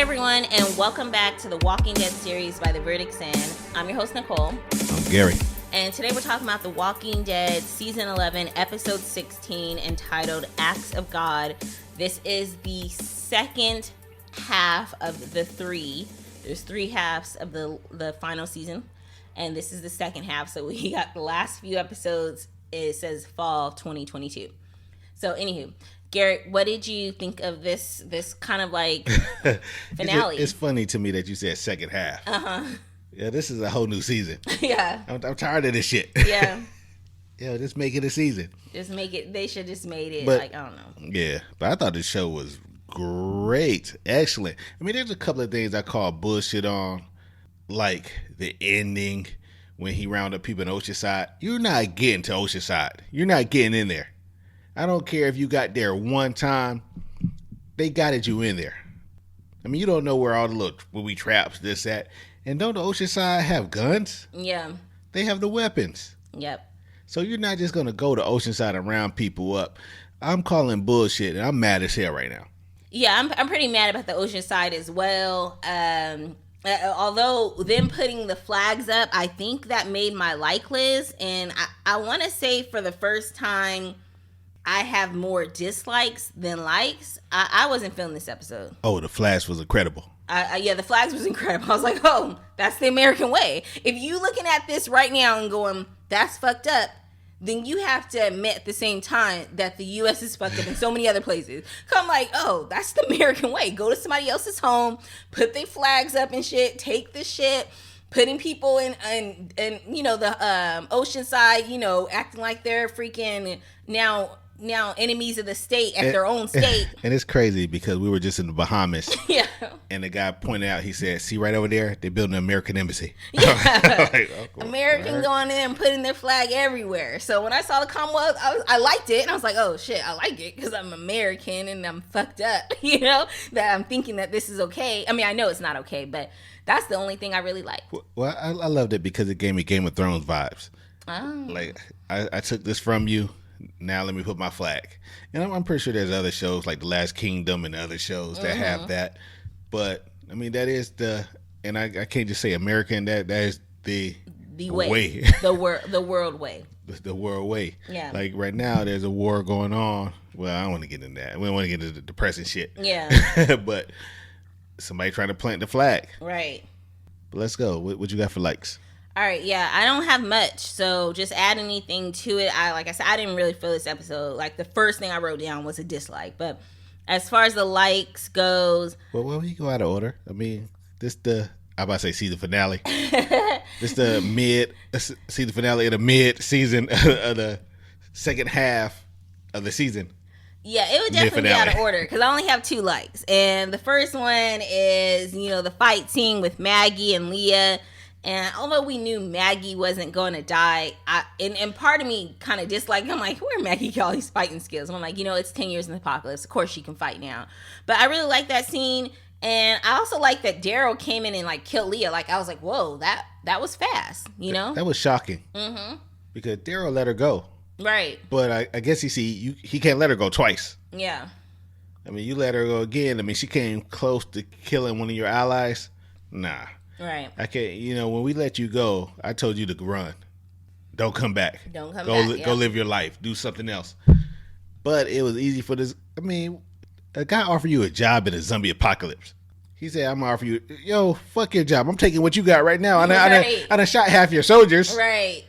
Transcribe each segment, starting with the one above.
everyone, and welcome back to the Walking Dead series by The Verdict's End. I'm your host, Nicole. I'm Gary. And today we're talking about The Walking Dead Season 11, Episode 16, entitled Acts of God. This is the second half of the three. There's three halves of the final season, and this is the second half. So we got the last few episodes. It says fall 2022. So anywho, Garrett, what did you think of this kind of like finale? It's funny to me that you said second half. Uh-huh. Yeah, this is a whole new season. Yeah. I'm tired of this shit. Yeah. Yeah, just make it a season. Just make it. They should just made it. But, like, I don't know. Yeah, but I thought the show was great. Excellent. I mean, there's a couple of things I call bullshit on, like the ending when he rounded up people in Oceanside. You're not getting to Oceanside. You're not getting in there. I don't care if you got there one time. They got you in there. I mean, you don't know where all the little booby traps, this, that. And don't the Oceanside have guns? Yeah. They have the weapons. Yep. So you're not just going to go to Oceanside and round people up. I'm calling bullshit, and I'm mad as hell right now. Yeah, I'm pretty mad about the Oceanside as well. Although them putting the flags up, I think that made my like list. And I want to say for the first time, I have more dislikes than likes. I wasn't feeling this episode. Oh, the flash was incredible. Yeah, the flags was incredible. I was like, oh, that's the American way. If you looking at this right now and going, that's fucked up, then you have to admit at the same time that the U.S. is fucked up in so many other places. So I'm like, oh, that's the American way. Go to somebody else's home, put their flags up and shit, take the shit, putting people in you know, the Oceanside, you know, acting like they're freaking now enemies of the state at their own state. And it's crazy because we were just in the Bahamas. Yeah. And the guy pointed out, he said, see right over there, they're building an American embassy. Yeah. Like, oh, cool. American going in and putting their flag everywhere. So when I saw the Commonwealth, I liked it. And I was like, oh shit, I like it because I'm American and I'm fucked up. You know, that I'm thinking that this is okay. I mean, I know it's not okay, but that's the only thing I really like. Well, I loved it because it gave me Game of Thrones vibes. Oh. Like, I took this from you. Now let me put my flag. And I'm pretty sure there's other shows like The Last Kingdom and other shows that have that. But I mean, that is and I can't just say American. That is the way. the world way. The world way. Yeah. Like right now, there's a war going on. Well, I don't want to get into that. We don't want to get into the depressing shit. Yeah. But somebody trying to plant the flag. Right. But let's go. What you got for likes? All right, yeah, I don't have much, so just add anything to it. Like I said, I didn't really feel this episode. Like, the first thing I wrote down was a dislike, but as far as the likes goes... Well, we go out of order. I mean, I'm about to say season finale. This the season finale of the mid-season of the second half of the season. Yeah, it would definitely be out of order, because I only have two likes. And the first one is, you know, the fight scene with Maggie and Leah. And although we knew Maggie wasn't going to die, and part of me kind of disliked, I'm like, where Maggie get all these fighting skills? And I'm like, you know, it's 10 years in the apocalypse. Of course she can fight now. But I really like that scene. And I also like that Daryl came in and like killed Leah. Like, I was like, whoa, that was fast, you know? That was shocking. Mm-hmm. Because Daryl let her go. Right. But I guess he can't let her go twice. Yeah. I mean, you let her go again. I mean, she came close to killing one of your allies. Nah. Right. I can't, you know, when we let you go, I told you to run. Don't come back. Don't come back. Go live your life. Do something else. But it was easy for this. I mean, a guy offered you a job in a zombie apocalypse. He said, I'm going to offer you, yo, fuck your job. I'm taking what you got right now. I done shot half your soldiers. Right.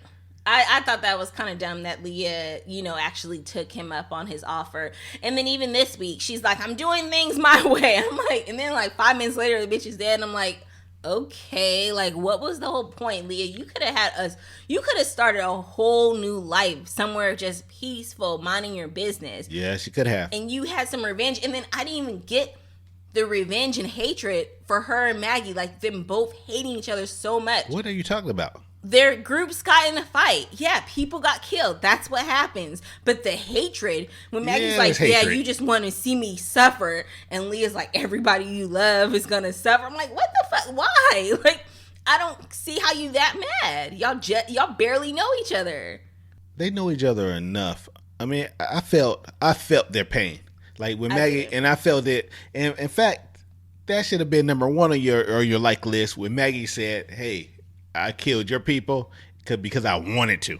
I thought that was kind of dumb that Leah, you know, actually took him up on his offer. And then even this week, she's like, I'm doing things my way. I'm like, and then like 5 minutes later, the bitch is dead. And I'm like, okay, like what was the whole point, Leah? You could have started a whole new life somewhere just peaceful, minding your business. Yeah, she could have. And you had some revenge, and then I didn't even get the revenge and hatred for her and Maggie, like them both hating each other so much. What are you talking about? Their groups got in a fight. Yeah, people got killed. That's what happens. But the hatred, when Maggie's like, yeah, you just want to see me suffer. And Leah's like, everybody you love is going to suffer. I'm like, what the fuck? Why? Like, I don't see how you that mad. Y'all barely know each other. They know each other enough. I mean, I felt their pain. Like with Maggie, and I felt it. And in fact, that should have been number one on your like list when Maggie said, "Hey, I killed your people because I wanted to."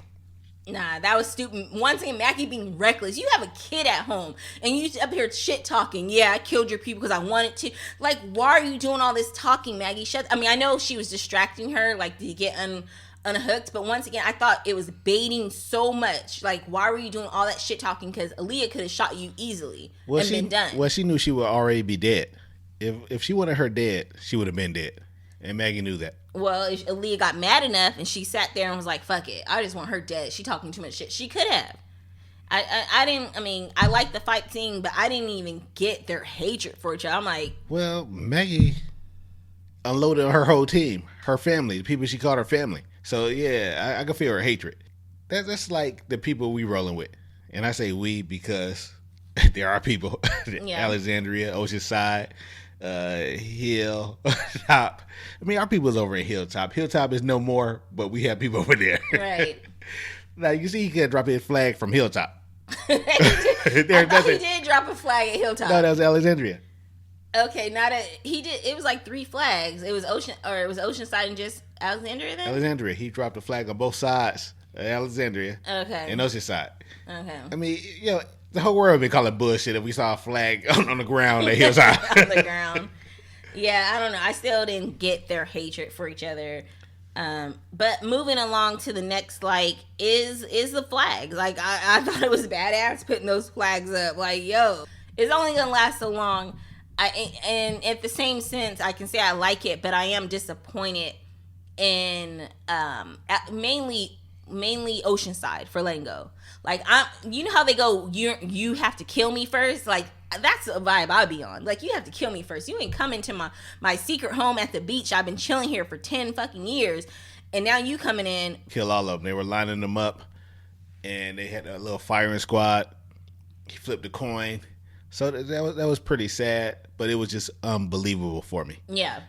Nah, that was stupid. Once again, Maggie being reckless. You have a kid at home and you up here shit talking. Yeah, I killed your people because I wanted to. Like, why are you doing all this talking, Maggie? I mean, I know she was distracting her, like, to get unhooked. But once again, I thought it was baiting so much. Like, why were you doing all that shit talking? Because Aaliyah could have shot you easily and been done. Well, she knew she would already be dead. If she wanted her dead, she would have been dead. And Maggie knew that. Well, if Aaliyah got mad enough and she sat there and was like, fuck it, I just want her dead. She talking too much shit. She could have. I like the fight scene, but I didn't even get their hatred for each other. I'm like... Well, Maggie unloaded her whole team, her family, the people she called her family. So, yeah, I can feel her hatred. That's like the people we rolling with. And I say we because there are people. Yeah. Alexandria, Oceanside... Hilltop. I mean, our people's over at Hilltop. Hilltop is no more, but we have people over there. Right. Now, you see, he could drop his flag from Hilltop. I thought he did drop a flag at Hilltop. No, that was Alexandria. Okay, he did. It was like 3 flags. It was Oceanside and just Alexandria then? Alexandria. He dropped a flag on both sides of Alexandria. Okay. And Oceanside. Okay. I mean, the whole world would be calling bullshit if we saw a flag on the ground at Hillside. On the ground. Yeah, I don't know. I still didn't get their hatred for each other. But moving along to the next, like, is the flags. Like, I thought it was badass putting those flags up. Like, yo, it's only going to last so long. And at the same sense, I can say I like it, but I am disappointed in mainly Oceanside for letting go. Like, you know how they go, you have to kill me first? Like, that's a vibe I'd be on. Like, you have to kill me first. You ain't coming to my secret home at the beach. I've been chilling here for 10 fucking years. And now you coming in. Kill all of them. They were lining them up. And they had a little firing squad. He flipped a coin. So that was pretty sad. But it was just unbelievable for me. Yeah.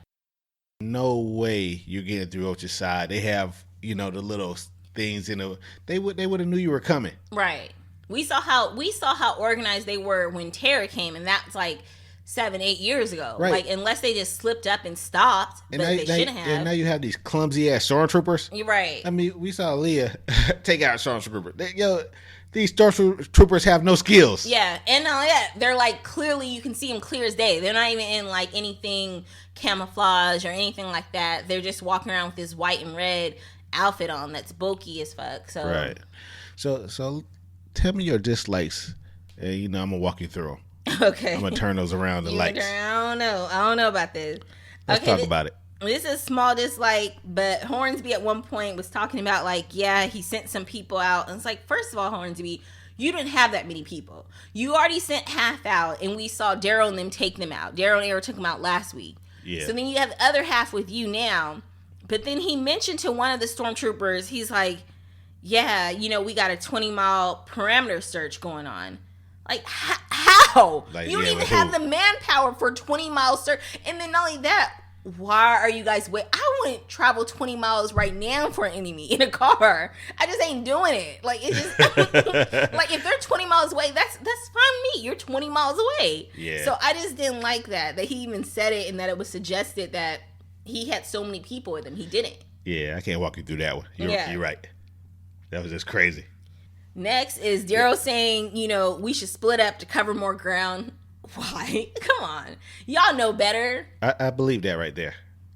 No way you're getting through Oceanside. They have, the little things they would have knew you were coming. Right. We saw how organized they were when Tara came, and that's like 7-8 years ago. Right. Like, unless they just slipped up and stopped, and but they shouldn't have. And now you have these clumsy ass stormtroopers. You're right. I mean, we saw Leah take out stormtrooper. These stormtroopers have no skills. Yeah, and not only that, they're like clearly you can see them clear as day. They're not even in like anything camouflage or anything like that. They're just walking around with this white and red outfit on that's bulky as fuck. So right. So tell me your dislikes, and I'm gonna walk you through them. Okay. I'm gonna turn those around the lights. I don't know about this. Let's talk about it. This is a small dislike, but Hornsby at one point was talking about like, yeah, he sent some people out, and it's like, first of all, Hornsby, you didn't have that many people. You already sent half out, and we saw Daryl and them take them out. Daryl and Era took them out last week. Yeah. So then you have the other half with you now. But then he mentioned to one of the stormtroopers, he's like, yeah, we got a 20-mile perimeter search going on. Like, how? Like, you don't even have the manpower for 20-mile search. And then not only that, why are you guys wait? I wouldn't travel 20 miles right now for an enemy in a car. I just ain't doing it. Like, it's just like if they're 20 miles away, that's fine with me. You're 20 miles away. Yeah. So I just didn't like that he even said it and that it was suggested that he had so many people with him. He didn't. Yeah, I can't walk you through that one. You're right. That was just crazy. Next is Daryl saying, we should split up to cover more ground. Why? Come on. Y'all know better. I believe that right there.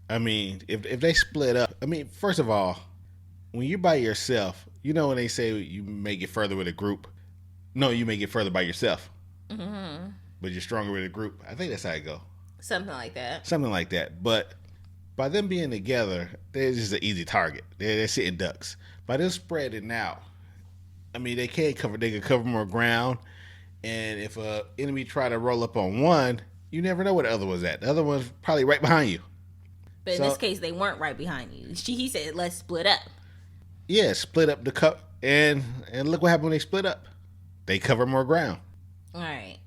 I mean, if they split up, first of all, when you're by yourself, when they say you may get further with a group. No, you may get further by yourself. Mm-hmm. But you're stronger with a group. I think that's how it go. Something like that. But by them being together, they're just an easy target. They're sitting ducks. By them spreading out, they can cover more ground. And if an enemy try to roll up on one, you never know where the other one's at. The other one's probably right behind you. But in this case, they weren't right behind you. He said, let's split up. Yeah, split up the cup. And look what happened when they split up. They cover more ground. All right.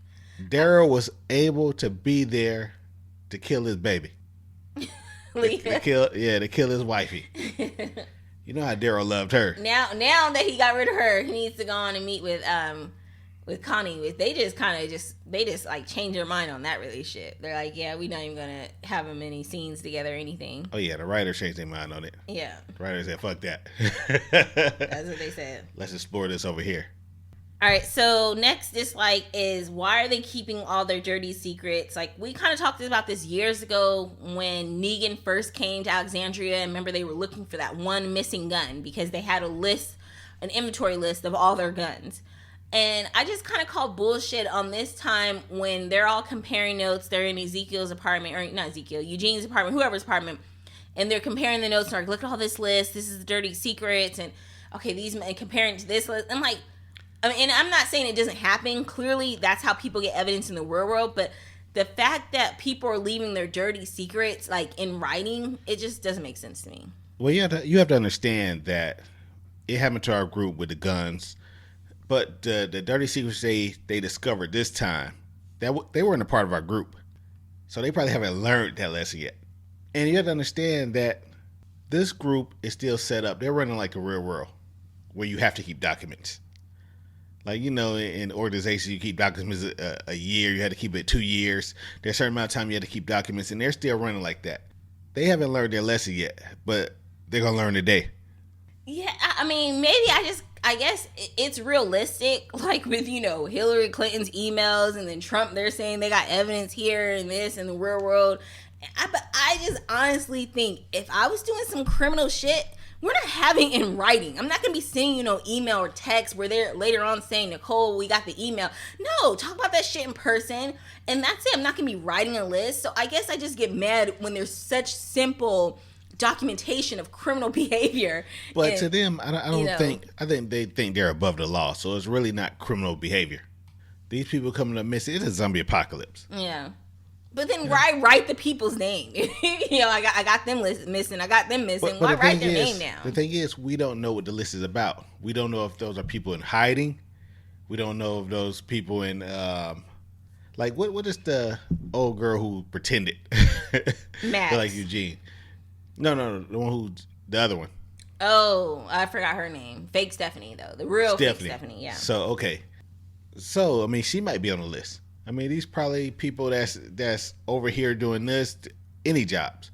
Daryl was able to be there to kill his baby. to kill his wifey. You know how Daryl loved her. Now that he got rid of her, he needs to go on and meet with with Connie, they just like change their mind on that relationship. They're like, yeah, we're not even gonna have them any scenes together or anything. Oh yeah, the writers changed their mind on it. Yeah, the writers said, "Fuck that." That's what they said. Let's explore this over here. All right, so next dislike is, why are they keeping all their dirty secrets? Like, we kind of talked about this years ago when Negan first came to Alexandria, and remember they were looking for that one missing gun because they had an inventory list of all their guns. And I just kind of call bullshit on this time when they're all comparing notes. They're in Ezekiel's apartment, or not Ezekiel, Eugene's apartment, whoever's apartment, and they're comparing the notes and are like, look at all this list. This is the dirty secrets, and okay, these, and comparing to this list. I'm like, I mean, and I'm not saying it doesn't happen. Clearly, that's how people get evidence in the real world. But the fact that people are leaving their dirty secrets, like, in writing, it just doesn't make sense to me. Well, you have to understand that it happened to our group with the guns, but the dirty secrets they discovered this time, that they weren't a part of our group, so they probably haven't learned that lesson yet. And you have to understand that this group is still set up. They're running like the real world, where you have to keep documents. Like, you know, in organizations, you keep documents a year. You had to keep it 2 years. There's a certain amount of time you had to keep documents, and they're still running like that. They haven't learned their lesson yet, but they're going to learn today. Yeah, I mean, maybe I guess it's realistic, like with, you know, Hillary Clinton's emails, and then Trump, they're saying they got evidence here and this in the real world. But I just honestly think if I was doing some criminal shit, we're not having it in writing. I'm not going to be sending, you know, email or text where they're later on saying, Nicole, we got the email. No, talk about that shit in person. And that's it. I'm not going to be writing a list. So I guess I just get mad when there's such simple documentation of criminal behavior. But and, to them, I think they think they're above the law. So it's really not criminal behavior. These people coming up missing, it's a zombie apocalypse. Yeah. But then why write the people's name? You know, I got them missing. I got them missing. Why write their name down? The thing is, we don't know what the list is about. We don't know if those are people in hiding. We don't know if those people in, like, what is the old girl who pretended? Max. Like Eugene. No, the other one. Oh, I forgot her name. Fake Stephanie, though. The real Fake Stephanie, yeah. So, okay. So, I mean, she might be on the list. I mean, these probably people that's over here doing this, any jobs.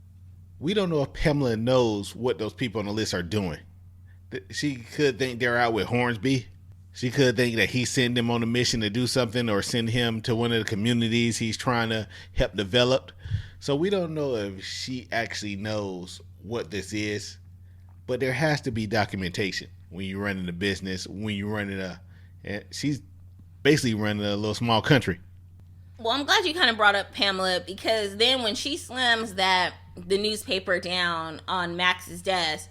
We don't know if Pamela knows what those people on the list are doing. She could think they're out with Hornsby. She could think that he sent them on a mission to do something, or send him to one of the communities he's trying to help develop. So we don't know if she actually knows what this is, but there has to be documentation when you're running a business, when you're running she's basically running a little small country. Well, I'm glad you kind of brought up Pamela, because then when she slams the newspaper down on Max's desk,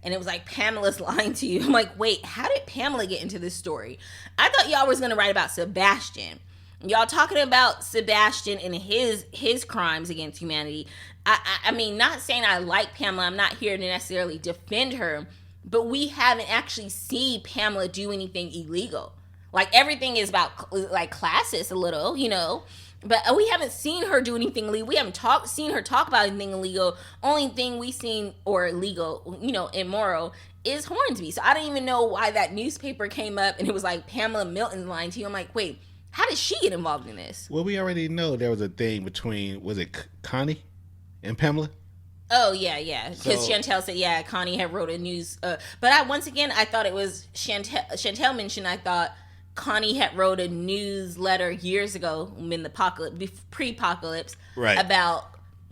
and it was like, Pamela's lying to you. I'm like, wait, how did Pamela get into this story? I thought y'all was going to write about Sebastian. Y'all talking about Sebastian and his crimes against humanity. I mean, not saying I like Pamela. I'm not here to necessarily defend her. But we haven't actually seen Pamela do anything illegal. Like, everything is about, like, classist a little, you know. But we haven't seen her do anything illegal. We haven't seen her talk about anything illegal. Only thing we seen, or illegal, you know, immoral, is Hornsby. So I don't even know why that newspaper came up and it was like Pamela Milton's lying to you. I'm like, wait, how did she get involved in this? Well, we already know there was a thing between, was it Connie and Pamela? Oh, yeah. Because Chantel said, yeah, Connie had wrote a news. But I thought it was Chantel mentioned, I thought Connie had wrote a newsletter years ago in the pre-apocalypse, right, about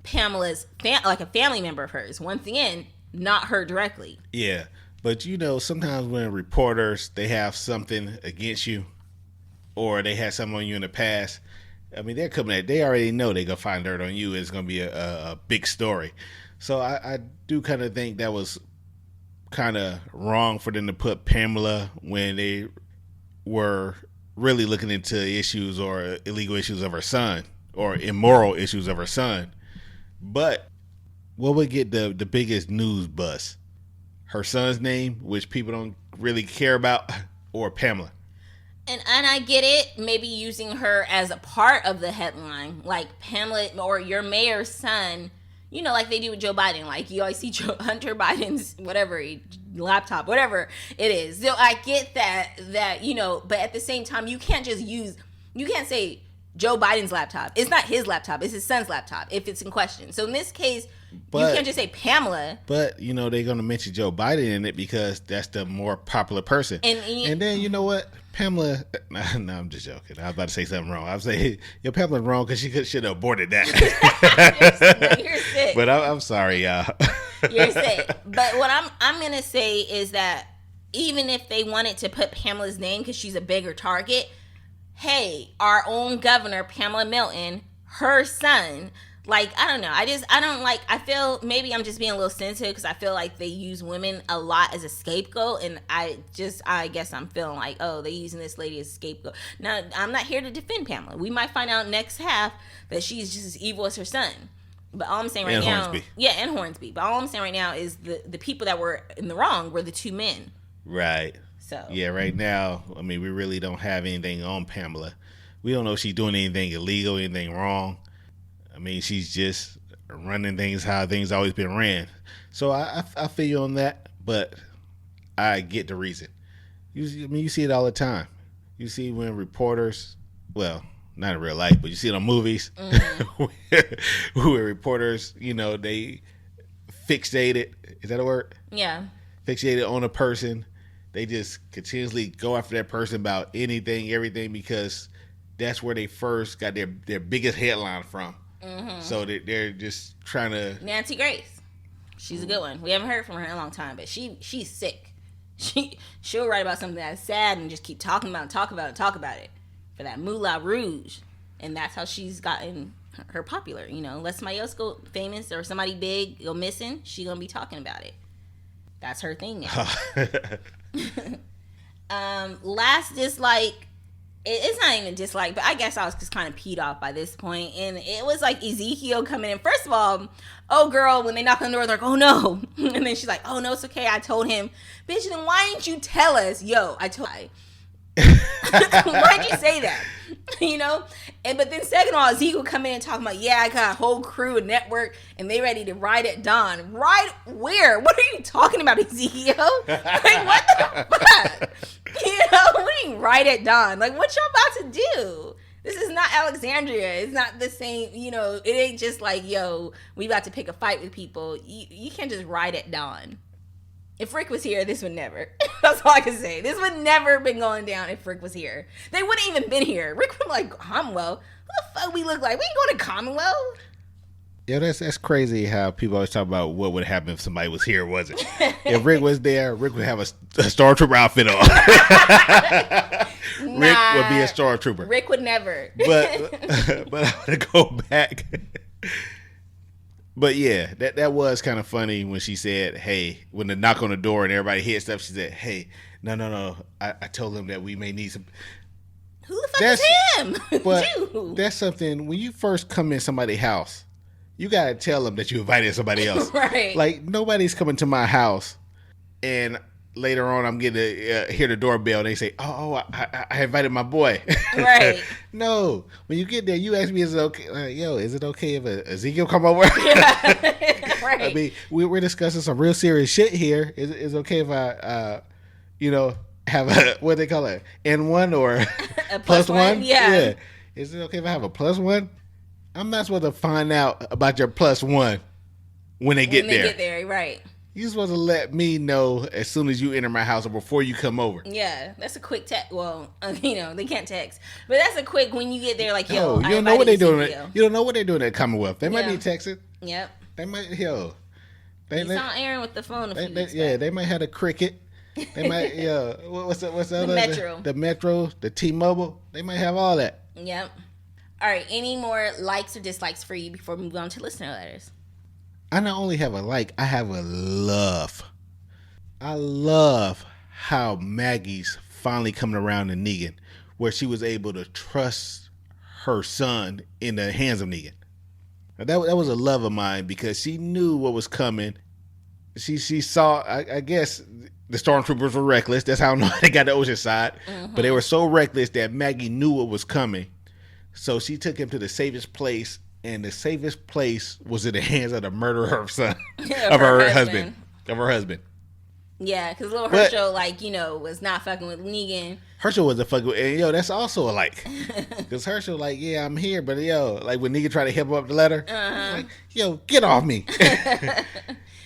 Pamela's like a family member of hers. Once again, not her directly. Yeah, but you know, sometimes when reporters, they have something against you, or they had something on you in the past, I mean, they're coming at, they already know they're gonna find dirt on you. It's gonna be a big story. So I do kind of think that was kind of wrong for them to put Pamela when they were really looking into issues or illegal issues of her son, or immoral issues of her son. But what would get the biggest news buzz? Her son's name, which people don't really care about, or Pamela? And I get it, maybe using her as a part of the headline, like Pamela or your mayor's son, you know, like they do with Joe Biden. Like you always see Hunter Biden's whatever laptop, whatever it is. So I get that you know, but at the same time, you can't say Joe Biden's laptop. It's not his laptop. It's his son's laptop if it's in question. So in this case, you can't just say Pamela. But, you know, they're going to mention Joe Biden in it because that's the more popular person. And then, you know what? Pamela, no, I'm just joking. I was about to say something wrong. I was saying, Pamela's wrong because she should have aborted that. You're sick. But I'm sorry, y'all. You're sick. But what I'm going to say is that even if they wanted to put Pamela's name because she's a bigger target, hey, our own governor, Pamela Milton, her son, like, I don't know. I feel maybe I'm just being a little sensitive because I feel like they use women a lot as a scapegoat. And I guess I'm feeling like, oh, they're using this lady as a scapegoat. Now, I'm not here to defend Pamela. We might find out next half that she's just as evil as her son. But all I'm saying right now. Hornsby. Yeah, and Hornsby. But all I'm saying right now is the people that were in the wrong were the two men. Right. So. Yeah, right now, I mean, we really don't have anything on Pamela. We don't know if she's doing anything illegal, anything wrong. I mean, she's just running things how things always been ran. So I feel you on that, but I get the reason. You see it all the time. You see when reporters, well, not in real life, but you see it on movies, where reporters, you know, they fixated. Is that a word? Yeah. Fixated on a person. They just continuously go after that person about anything, everything, because that's where they first got their biggest headline from. Mm-hmm. So they're just trying to. Nancy Grace, she's a good one. We haven't heard from her in a long time, but she's sick. She'll write about something that's sad and just keep talking about it for that Moulin Rouge, and that's how she's gotten her popular. You know, let somebody else go famous or somebody big go missing, she gonna be talking about it. That's her thing now. Last dislike. It's not even dislike, but I guess I was just kind of peed off by this point. And it was like Ezekiel coming in. First of all, oh girl, when they knock on the door, they're like, oh no. And then she's like, oh no, it's okay. I told him. Bitch, then why didn't you tell us? Yo, I told you. Why'd you say that? You know? But then second of all, Ezekiel come in and talking about, yeah, I got a whole crew, a network, and they ready to ride at dawn. Ride where? What are you talking about, Ezekiel? Like, what the fuck? You know, what do you mean ride at dawn? Like, what y'all about to do? This is not Alexandria. It's not the same, you know, it ain't just like, yo, we about to pick a fight with people. You can't just ride at dawn. If Rick was here, this would never. That's all I can say. This would never been going down if Rick was here. They wouldn't even been here. Rick would be like, Commonwealth? What the fuck we look like? We ain't going to Commonwealth. Yeah, that's crazy how people always talk about what would happen if somebody was here, wasn't it? If Rick was there, Rick would have a stormtrooper outfit on. Rick would be a stormtrooper. Rick would never. But I want to go back. But yeah, that was kind of funny when she said, hey, when the knock on the door and everybody hears stuff, she said, hey, no. I told them that we may need some. Who the fuck is him? But that's something, when you first come in somebody's house, you got to tell them that you invited somebody else. Right. Like, nobody's coming to my house and later on I'm getting to hear the doorbell and they say, oh, I invited my boy. Right. No. When you get there, you ask me, is it okay? Is it okay if Ezekiel come over? Yeah. Right. I mean, we're discussing some real serious shit here. Is it okay if I, have a, what they call it, N1 or a plus one? Yeah. Is it okay if I have a plus one? I'm not supposed to find out about your plus one when they get there. Right. You're supposed to let me know as soon as you enter my house or before you come over. Yeah, that's a quick text. Well, they can't text, but that's a quick when you get there. Like, yo, you don't know what they're doing. You don't know what they're doing at Commonwealth. They might be texting. Yep. They might. You saw Aaron with the phone. They might have a Cricket. They might. What's the other? Metro. The Metro. The T-Mobile. They might have all that. Yep. All right. Any more likes or dislikes for you before we move on to listener letters? I not only have a like, I have a love. I love how Maggie's finally coming around to Negan, where she was able to trust her son in the hands of Negan. Now, that was a love of mine because she knew what was coming. She saw, I guess, the stormtroopers were reckless. That's how I know they got the ocean side. Mm-hmm. But they were so reckless that Maggie knew what was coming. So she took him to the safest place and the safest place was in the hands of the murderer of son Of her husband. Of her husband. Yeah, because little Herschel, was not fucking with Negan. Herschel wasn't fucking with, and that's also a like. Because Herschel, yeah, I'm here, but when Negan tried to help him up the ladder, like, get off me.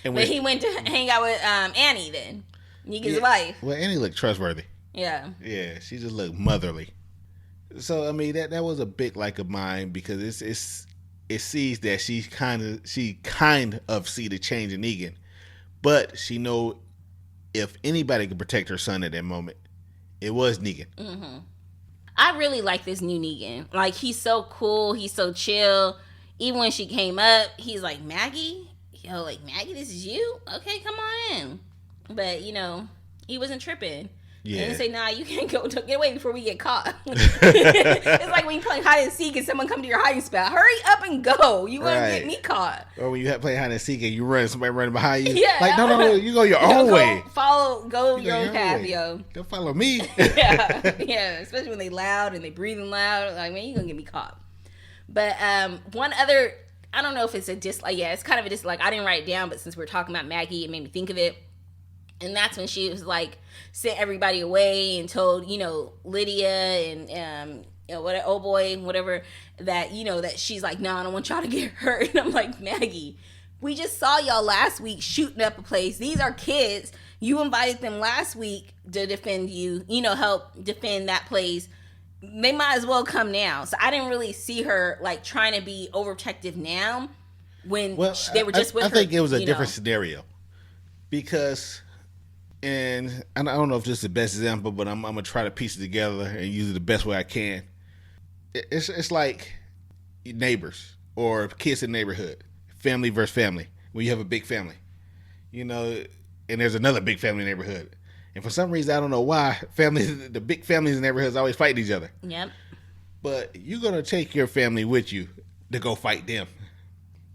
But he went to hang out with Annie then, Negan's wife. Well, Annie looked trustworthy. Yeah. Yeah, she just looked motherly. So I mean that was a big like of mine because it sees that she kind of see the change in Negan, but she know if anybody could protect her son at that moment, it was Negan. Mm-hmm. I really like this new Negan. Like, he's so cool, he's so chill. Even when she came up, he's like, Maggie, Maggie, this is you? Okay, come on in. But he wasn't tripping. Yeah. And say, nah, you can't go. Get away before we get caught. It's like when you play hide and seek and someone come to your hiding spot. Hurry up and go. You want to get me caught. Or when you play hide and seek and you run, somebody running behind you. Yeah. Like, no, you go your own way. Go your own path, yo. Don't follow me. Yeah. Especially when they loud and they breathing loud. Like, man, you going to get me caught. But one other, I don't know if it's a dislike. Yeah, it's kind of a dislike. I didn't write it down, but since we're talking about Maggie, it made me think of it. And that's when she was like, sent everybody away and told, Lydia and, what, oh boy, whatever, that, that she's like, no, I don't want y'all to get hurt. And I'm like, Maggie, we just saw y'all last week shooting up a place. These are kids. You invited them last week to defend you, help defend that place. They might as well come now. So I didn't really see her like trying to be overprotective now when they were just with her. I think it was a different scenario because... And I don't know if this is the best example, but I'm gonna try to piece it together and use it the best way I can. It's like neighbors or kids in the neighborhood, family versus family. When you have a big family, and there's another big family neighborhood, and for some reason I don't know why the big families in neighborhoods always fight each other. Yep. But you're gonna take your family with you to go fight them.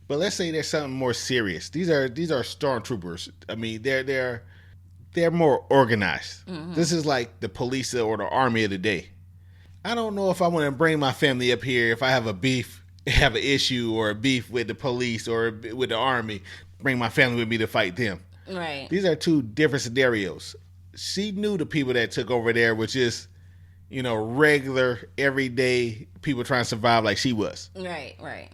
But let's say there's something more serious. These are stormtroopers. I mean, they're more organized. Mm-hmm. This is like the police or the army of the day. I don't know if I want to bring my family up here if I have an issue or a beef with the police or with the army, bring my family with me to fight them. Right. These are two different scenarios. She knew the people that took over there were just, regular, everyday people trying to survive like she was. Right.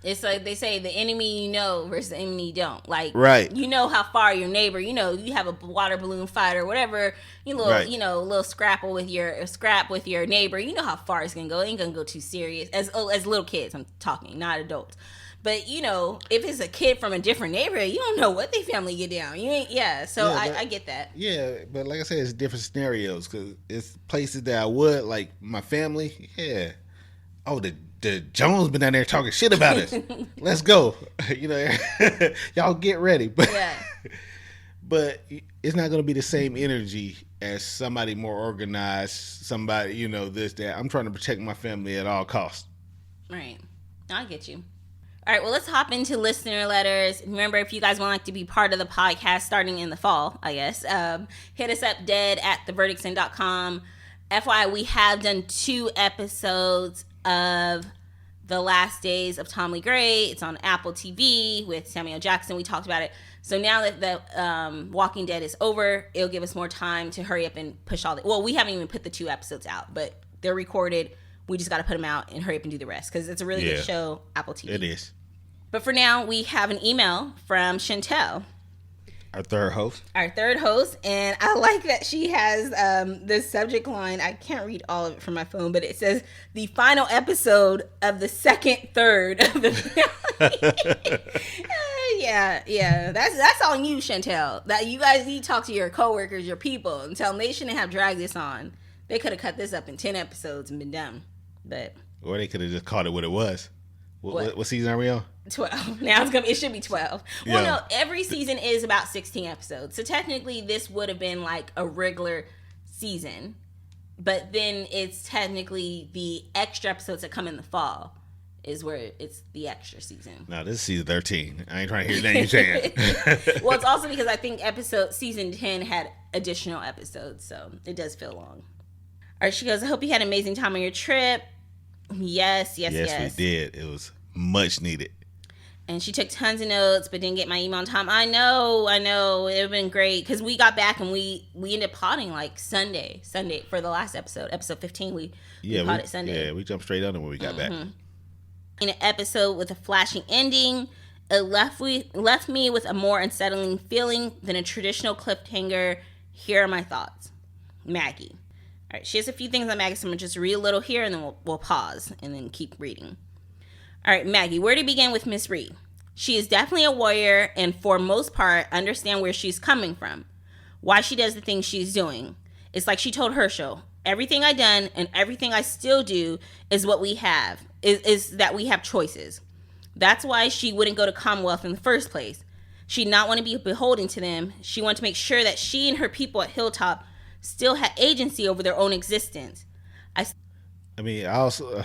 It's like they say, the enemy you know versus the enemy you don't. Like, right. How far your neighbor, you have a water balloon fight or whatever, little scrapple with your neighbor. You know how far it's going to go. It ain't going to go too serious. As little kids, I'm talking, not adults. But, if it's a kid from a different neighborhood, you don't know what they family get down. I get that. Yeah, but like I said, it's different scenarios because it's places that I would, like my family, yeah. Oh, the Jones been down there talking shit about us. Let's go. Y'all get ready. But but it's not going to be the same energy as somebody more organized, somebody, this, that. I'm trying to protect my family at all costs. Right. I get you. All right, well, let's hop into listener letters. Remember, if you guys want to be part of the podcast starting in the fall, I guess, hit us up dead@theverdictsin.com. FYI, we have done 2 episodes of The Last Days of Tom Lee Gray. It's on Apple TV with Samuel Jackson. We talked about it. So now that the Walking Dead is over, it'll give us more time to hurry up and push all the... Well, we haven't even put the 2 episodes out, but they're recorded. We just got to put them out and hurry up and do the rest because it's a really good show, Apple TV. It is. But for now, we have an email from Chantel. Our third host. And I like that she has this subject line. I can't read all of it from my phone, but it says, the final episode of the second third of the finale. Yeah. That's on you, Chantel. That you guys need to talk to your coworkers, your people, and tell them they shouldn't have dragged this on. They could have cut this up in 10 episodes and been done. Or they could have just called it what it was. What season are we on? 12. Now it should be 12. Well, no, every season is about 16 episodes. So technically this would have been like a regular season. But then it's technically the extra episodes that come in the fall is where it's the extra season. No, this is season 13. I ain't trying to hear that you saying. Well, it's also because I think season 10 had additional episodes. So it does feel long. All right, she goes, I hope you had an amazing time on your trip. Yes. Yes, we did. It was much needed. And she took tons of notes, but didn't get my email on time. I know. It would have been great because we got back and we ended up potting like Sunday for the last episode 15. We potted Sunday. Yeah, we jumped straight on it when we got back. In an episode with a flashing ending, it left me with a more unsettling feeling than a traditional cliffhanger. Here are my thoughts. Maggie. All right, she has a few things on Maggie, so I'm going to just read a little here and then we'll pause and then keep reading. All right, Maggie, where to begin with Miss Reed? She is definitely a warrior and for most part understand where she's coming from, why she does the things she's doing. It's like she told Herschel, everything I done and everything I still do is what we have, is that we have choices. That's why she wouldn't go to Commonwealth in the first place. She did not want to be beholden to them. She wanted to make sure that she and her people at Hilltop still had agency over their own existence. I mean, I also,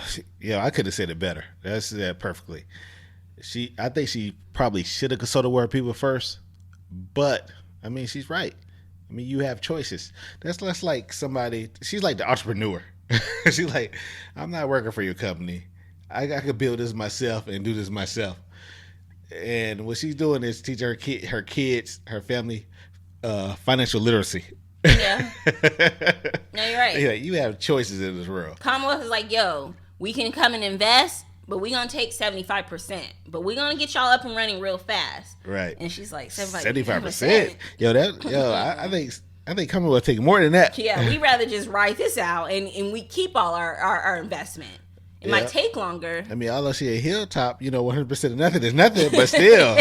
I could have said it better. That's that perfectly. I think she probably should have consulted with her people first, but I mean, she's right. I mean, you have choices. That's less like somebody. She's like the entrepreneur. She's like, I'm not working for your company. I could build this myself and do this myself. And what she's doing is teaching her kids, her family, financial literacy. Yeah. No, you're right. Yeah, you have choices in this world. Commonwealth is like, yo, we can come and invest, but we're going to take 75%. But we're going to get y'all up and running real fast. Right. And she's like, 75%? I think Commonwealth take more than that. Yeah, we'd rather just write this out and we keep all our investment. It might take longer. I mean, although she a Hilltop, 100% of nothing is nothing, but still.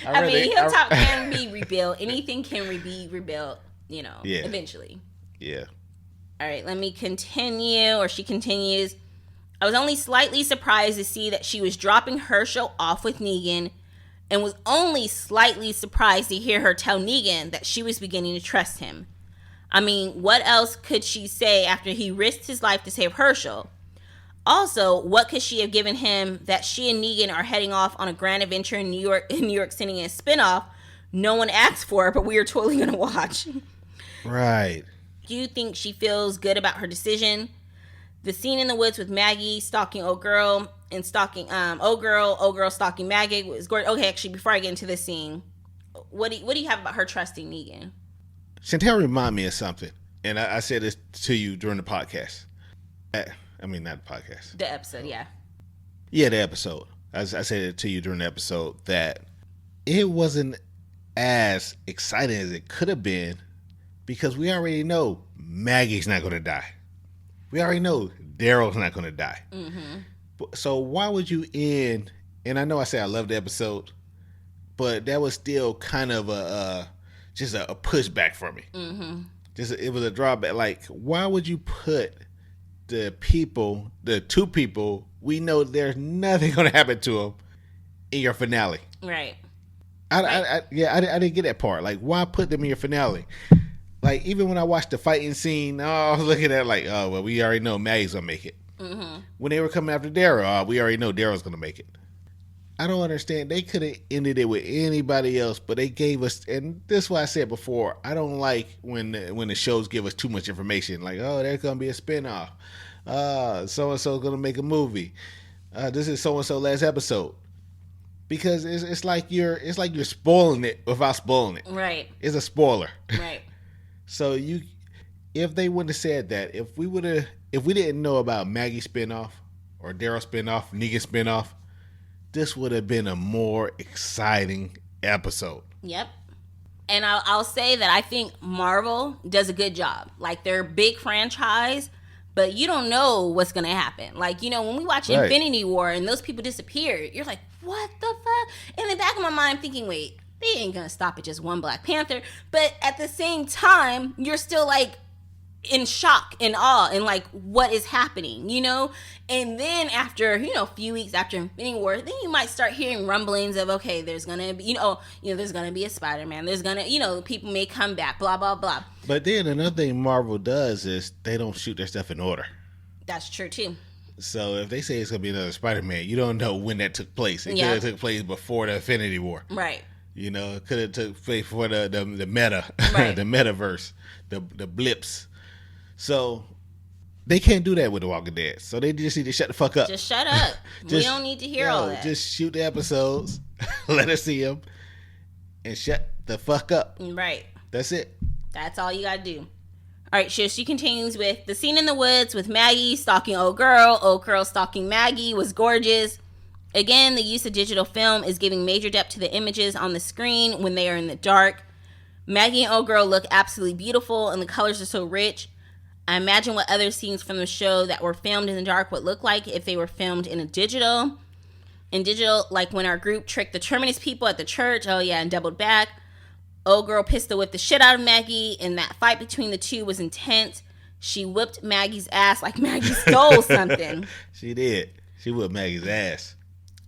Hilltop can be rebuilt. Anything can be rebuilt, eventually. Yeah. All right, let me continue, or she continues. I was only slightly surprised to see that she was dropping Herschel off with Negan and was only slightly surprised to hear her tell Negan that she was beginning to trust him. I mean, what else could she say after he risked his life to save Herschel? Also, what could she have given him that she and Negan are heading off on a grand adventure in New York City in a spinoff no one asked for, but we are totally going to watch? Right. Do you think she feels good about her decision? The scene in the woods with Maggie stalking old girl and stalking old girl stalking Maggie was great. Okay, actually, before I get into this scene, what do you have about her trusting Negan? Chantel reminded me of something, and I said this to you during the podcast. I mean, not the podcast. The episode, yeah. Yeah, the episode. I said it to you during the episode that it wasn't as exciting as it could have been because we already know Maggie's not going to die. We already know Daryl's not going to die. Mm-hmm. So why would you end, and I know I said I love the episode, but that was still kind of just a pushback for me. Mm-hmm. It was a drawback. Like, why would you put the two people we know there's nothing going to happen to them in your finale? Right. I didn't get that part. Like, why put them in your finale? Like, even when I watched the fighting scene, I was looking at it like, oh, well, we already know Maggie's going to make it. Mm-hmm. When they were coming after Daryl, we already know Daryl's going to make it. I don't understand. They could have ended it with anybody else, but they gave us, and this is what I said before, I don't like when the shows give us too much information. Like, oh, there's going to be a spinoff. So-and-so going to make a movie. This is so-and-so last episode. Because it's like you're spoiling it without spoiling it. Right. It's a spoiler. Right. So if they wouldn't have said that, if we didn't know about Maggie spinoff or Daryl spinoff, Negan spinoff, this would have been a more exciting episode. Yep. And I'll say that I think Marvel does a good job. Like, they're a big franchise, but you don't know what's going to happen. Like, when we watch Infinity War and those people disappeared, you're like, what the fuck? In the back of my mind, I'm thinking, wait, they ain't going to stop at just one Black Panther. But at the same time, you're still like in shock and awe and like, what is happening, And then after, a few weeks after Infinity War, then you might start hearing rumblings of, okay, there's going to be, there's going to be a Spider-Man. There's going to, people may come back, blah, blah, blah. But then another thing Marvel does is they don't shoot their stuff in order. That's true, too. So if they say it's going to be another Spider-Man, you don't know when that took place. It could have took place before the Infinity War. Right. It could have took place before the meta, right. The metaverse, the blips. So They can't do that with The Walking Dead, so they just need to shut the fuck up. Just shut up. We don't need to hear all that. Just shoot the episodes, let us see them, and shut the fuck up. Right. That's it. That's all you gotta do. All right, so she continues with the scene in the woods with Maggie stalking old girl stalking Maggie was gorgeous. Again, the use of digital film is giving major depth to the images on the screen when they are in the dark. Maggie and old girl look absolutely beautiful, and the colors are so rich. I imagine what other scenes from the show that were filmed in the dark would look like if they were filmed in digital. In digital, like when our group tricked the Terminus people at the church, and doubled back. Old girl pistol whipped the shit out of Maggie, and that fight between the two was intense. She whipped Maggie's ass like Maggie stole something. She did. She whipped Maggie's ass.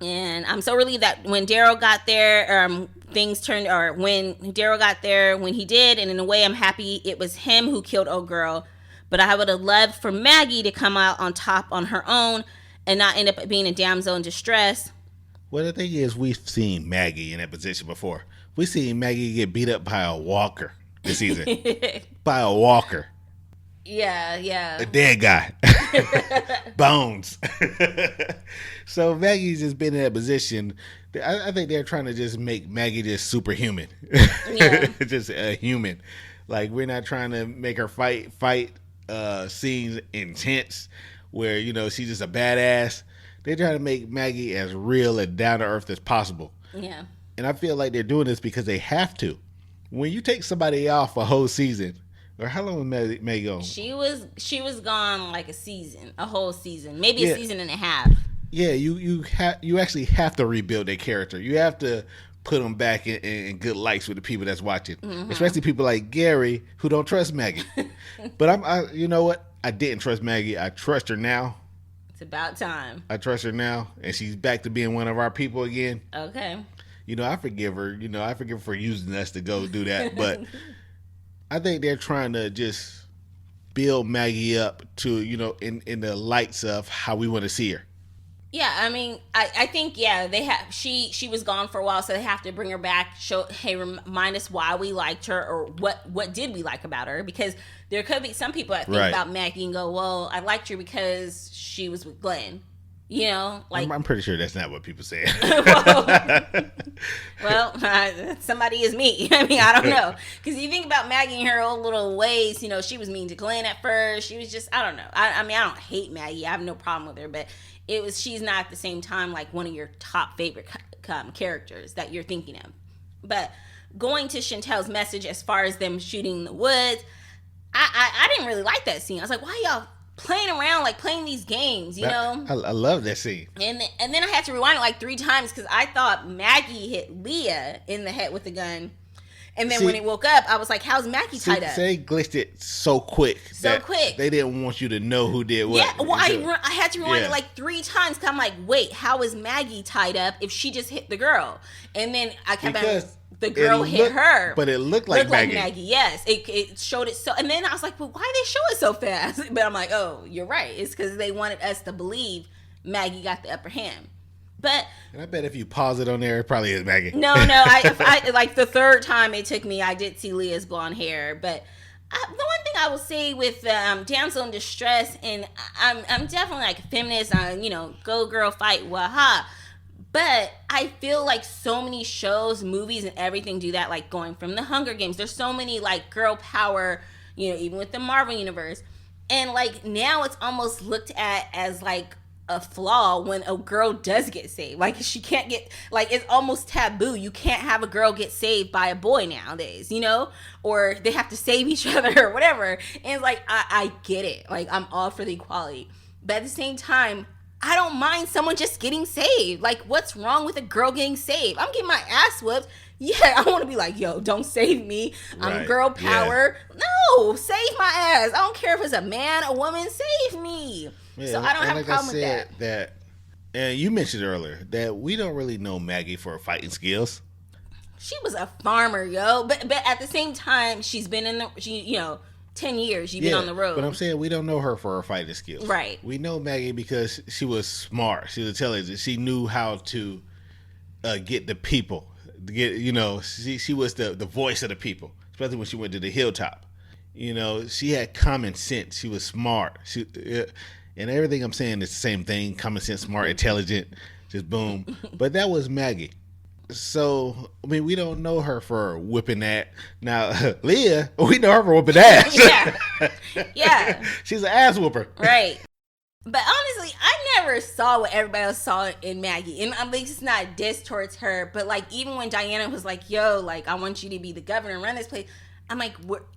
And I'm so relieved that when Daryl got there, when Daryl got there, when he did, and in a way I'm happy it was him who killed old girl. But I would have loved for Maggie to come out on top on her own and not end up being a damsel in distress. Well, the thing is, we've seen Maggie in that position before. We've seen Maggie get beat up by a walker this season. By a walker. Yeah. A dead guy. Bones. So Maggie's just been in that position. I think they're trying to just make Maggie just superhuman. Yeah. Just a human. Like, we're not trying to make her fight scenes intense where, she's just a badass. They're trying to make Maggie as real and down to earth as possible. Yeah. And I feel like they're doing this because they have to. When you take somebody off a whole season, or how long was Maggie gone? She was gone like a whole season, maybe a season and a half. Yeah, you actually have to rebuild their character. You have to put them back in good lights with the people that's watching, especially people like Gary who don't trust Maggie. But you know what? I didn't trust Maggie. I trust her now. It's about time. I trust her now, and she's back to being one of our people again. Okay. I forgive her. I forgive her for using us to go do that. But I think they're trying to just build Maggie up to, in the lights of how we want to see her. Yeah, I mean, I think, they have. She was gone for a while, so they have to bring her back. Remind us why we liked her, or what did we like about her? Because there could be some people that think about Maggie and go, "Well, I liked her because she was with Glenn." I'm pretty sure that's not what people say. Somebody is me. I mean, I don't know. Because you think about Maggie and her old little ways, she was mean to Glenn at first. She was just, I don't know. I mean, I don't hate Maggie. I have no problem with her. But she's not at the same time like one of your top favorite characters that you're thinking of. But going to Chantel's message as far as them shooting in the woods, I didn't really like that scene. I was like, why y'all playing around, like playing these games, I love that scene. And then I had to rewind it like 3 times because I thought Maggie hit Leah in the head with the gun. And then when it woke up, I was like, how's Maggie tied up? They glitched it so quick. They didn't want you to know who did what. Yeah, well, I had to rewind it like 3 times because I'm like, wait, how is Maggie tied up if she just hit the girl? And then I kept the girl hit her. But it looked like Maggie. Yes. It showed it so. And then I was like, but why they show it so fast? But I'm like, oh, you're right. It's because they wanted us to believe Maggie got the upper hand. But and I bet if you pause it on there, it probably is Maggie. No. I like the 3rd time it took me, I did see Leah's blonde hair. But the one thing I will say with damsel in distress, and I'm definitely like a feminist. Go girl, fight, waha. But I feel like so many shows, movies, and everything do that. Like going from the Hunger Games, there's so many like girl power. Even with the Marvel universe, and like now it's almost looked at as like a flaw when a girl does get saved. Like she can't get, like it's almost taboo. You can't have a girl get saved by a boy nowadays, or they have to save each other or whatever. And it's like, I get it. Like I'm all for the equality. But at the same time, I don't mind someone just getting saved. Like what's wrong with a girl getting saved? I'm getting my ass whooped. Yeah, I want to be like, yo, don't save me. I'm girl power. Yeah. No, save my ass. I don't care if it's a man, a woman, save me. Yeah, so I don't have a problem with that. And you mentioned earlier that we don't really know Maggie for her fighting skills. She was a farmer, yo. But at the same time, she's been in 10 years you've been on the road. But I'm saying we don't know her for her fighting skills. Right. We know Maggie because she was smart. She was intelligent. She knew how to get the people. She was the voice of the people, especially when she went to the hilltop. You know, she had common sense. She was smart. And everything I'm saying is the same thing: common sense, smart, intelligent, just boom. But that was Maggie. So I mean, we don't know her for whipping that. Now, Leah, we know her for whipping ass. Yeah. She's an ass whooper. Right. But honestly, I never saw what everybody else saw in Maggie. And I'm like, it's not a diss towards her. But like, even when Diana was like, yo, like, I want you to be the governor and run this place. I'm like,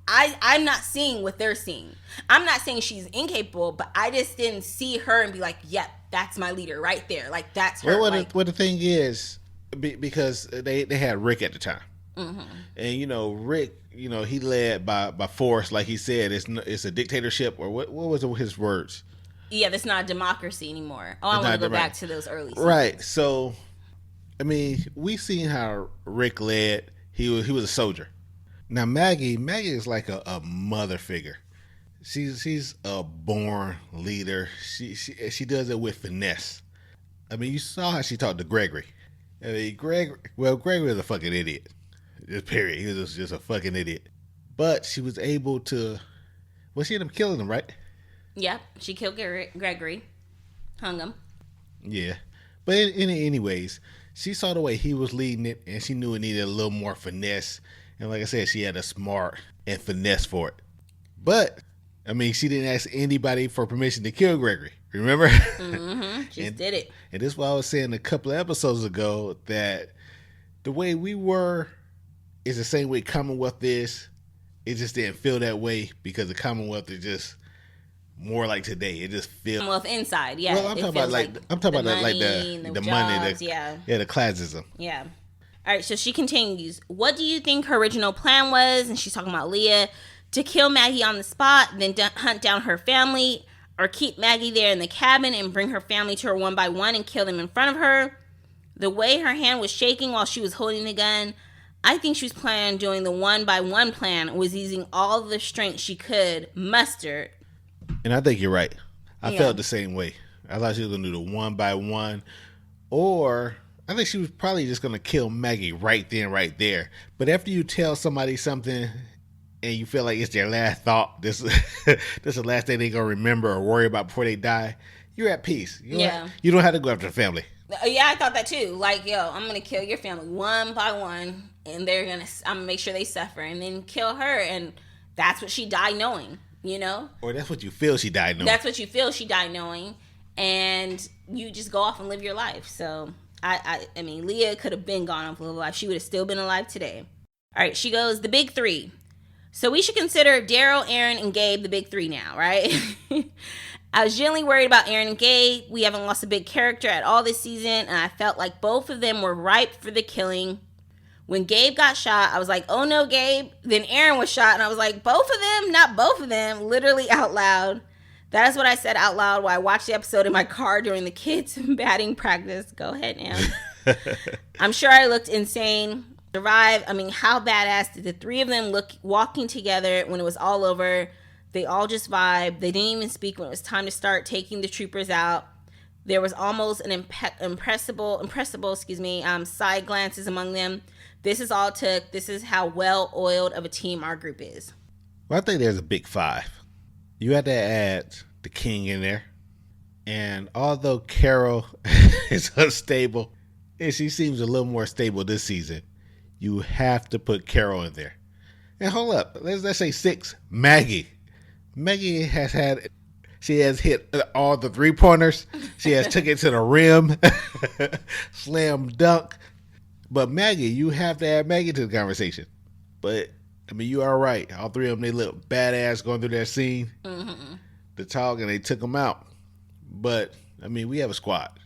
I'm not seeing what they're seeing. I'm not saying she's incapable, but I just didn't see her and be like, yep, that's my leader right there. Like, that's her. Well, what the thing is, because they had Rick at the time. Mm-hmm. And, you know, Rick, you know, he led by force. Like he said, it's a dictatorship. Or what was his words? Yeah, that's not a democracy anymore. Oh, I want to go back to those early seasons. Right. So, I mean, we seen how Rick led. He was a soldier. Now Maggie is like a mother figure. She's a born leader. She does it with finesse. I mean, you saw how she talked to Gregory. I mean, Gregory was a fucking idiot. Just period. He was just a fucking idiot. But she was able to. Well, she ended up killing him, right? Yep, she killed Gregory, hung him. Yeah, but anyways, she saw the way he was leading it, and she knew it needed a little more finesse. And like I said, she had a smart and finesse for it. But I mean, she didn't ask anybody for permission to kill Gregory. Remember? Mm-hmm. Just did it. And this is why I was saying a couple of episodes ago that the way we were is the same way Commonwealth is. It just didn't feel that way because the Commonwealth is just more like today. It just feels Commonwealth inside, yeah. Well, I'm talking about the money, the money, the classism. Yeah. All right, so she continues. What do you think her original plan was? And she's talking about Leah, to kill Maggie on the spot, then hunt down her family, or keep Maggie there in the cabin and bring her family to her one by one and kill them in front of her. The way her hand was shaking while she was holding the gun, I think she was planning on doing the one by one plan, was using all the strength she could muster. And I think you're right. I felt the same way. I thought she was going to do the one by one, or I think she was probably just going to kill Maggie right then, right there. But after you tell somebody something and you feel like it's their last thought, this is the last thing they're going to remember or worry about before they die, you're at peace. You don't have to go after the family. Yeah, I thought that too. Like, yo, I'm going to kill your family one by one, and I'm going to make sure they suffer, and then kill her. And that's what she died knowing, you know? Or that's what you feel she died knowing. That's what you feel she died knowing. And you just go off and live your life. So, I mean, Leah could have been gone off and lived life. She would have still been alive today. All right, she goes, the big three. So we should consider Daryl, Aaron, and Gabe the big three now, right? I was genuinely worried about Aaron and Gabe. We haven't lost a big character at all this season, and I felt like both of them were ripe for the killing. When Gabe got shot, I was like, oh no, Gabe. Then Aaron was shot, and I was like, both of them? Not both of them. Literally out loud. That is what I said out loud while I watched the episode in my car during the kids' batting practice. Go ahead now. I'm sure I looked insane. Survive. I mean, how badass did the three of them look walking together when it was all over? They all just vibed. They didn't even speak when it was time to start taking the troopers out. There was almost an impressible, side glances among them. This is all it took. This is how well-oiled of a team our group is. Well, I think there's a big five. You had to add the king in there. And although Carol is unstable, and she seems a little more stable this season, you have to put Carol in there. And hold up, let's say 6. Maggie has hit all the 3-pointers. She has took it to the rim, slam dunk. But Maggie, you have to add Maggie to the conversation. But I mean, you are right. All 3 of them, they look badass going through that scene. Mm-hmm. The talk, and they took them out. But I mean, we have a squad.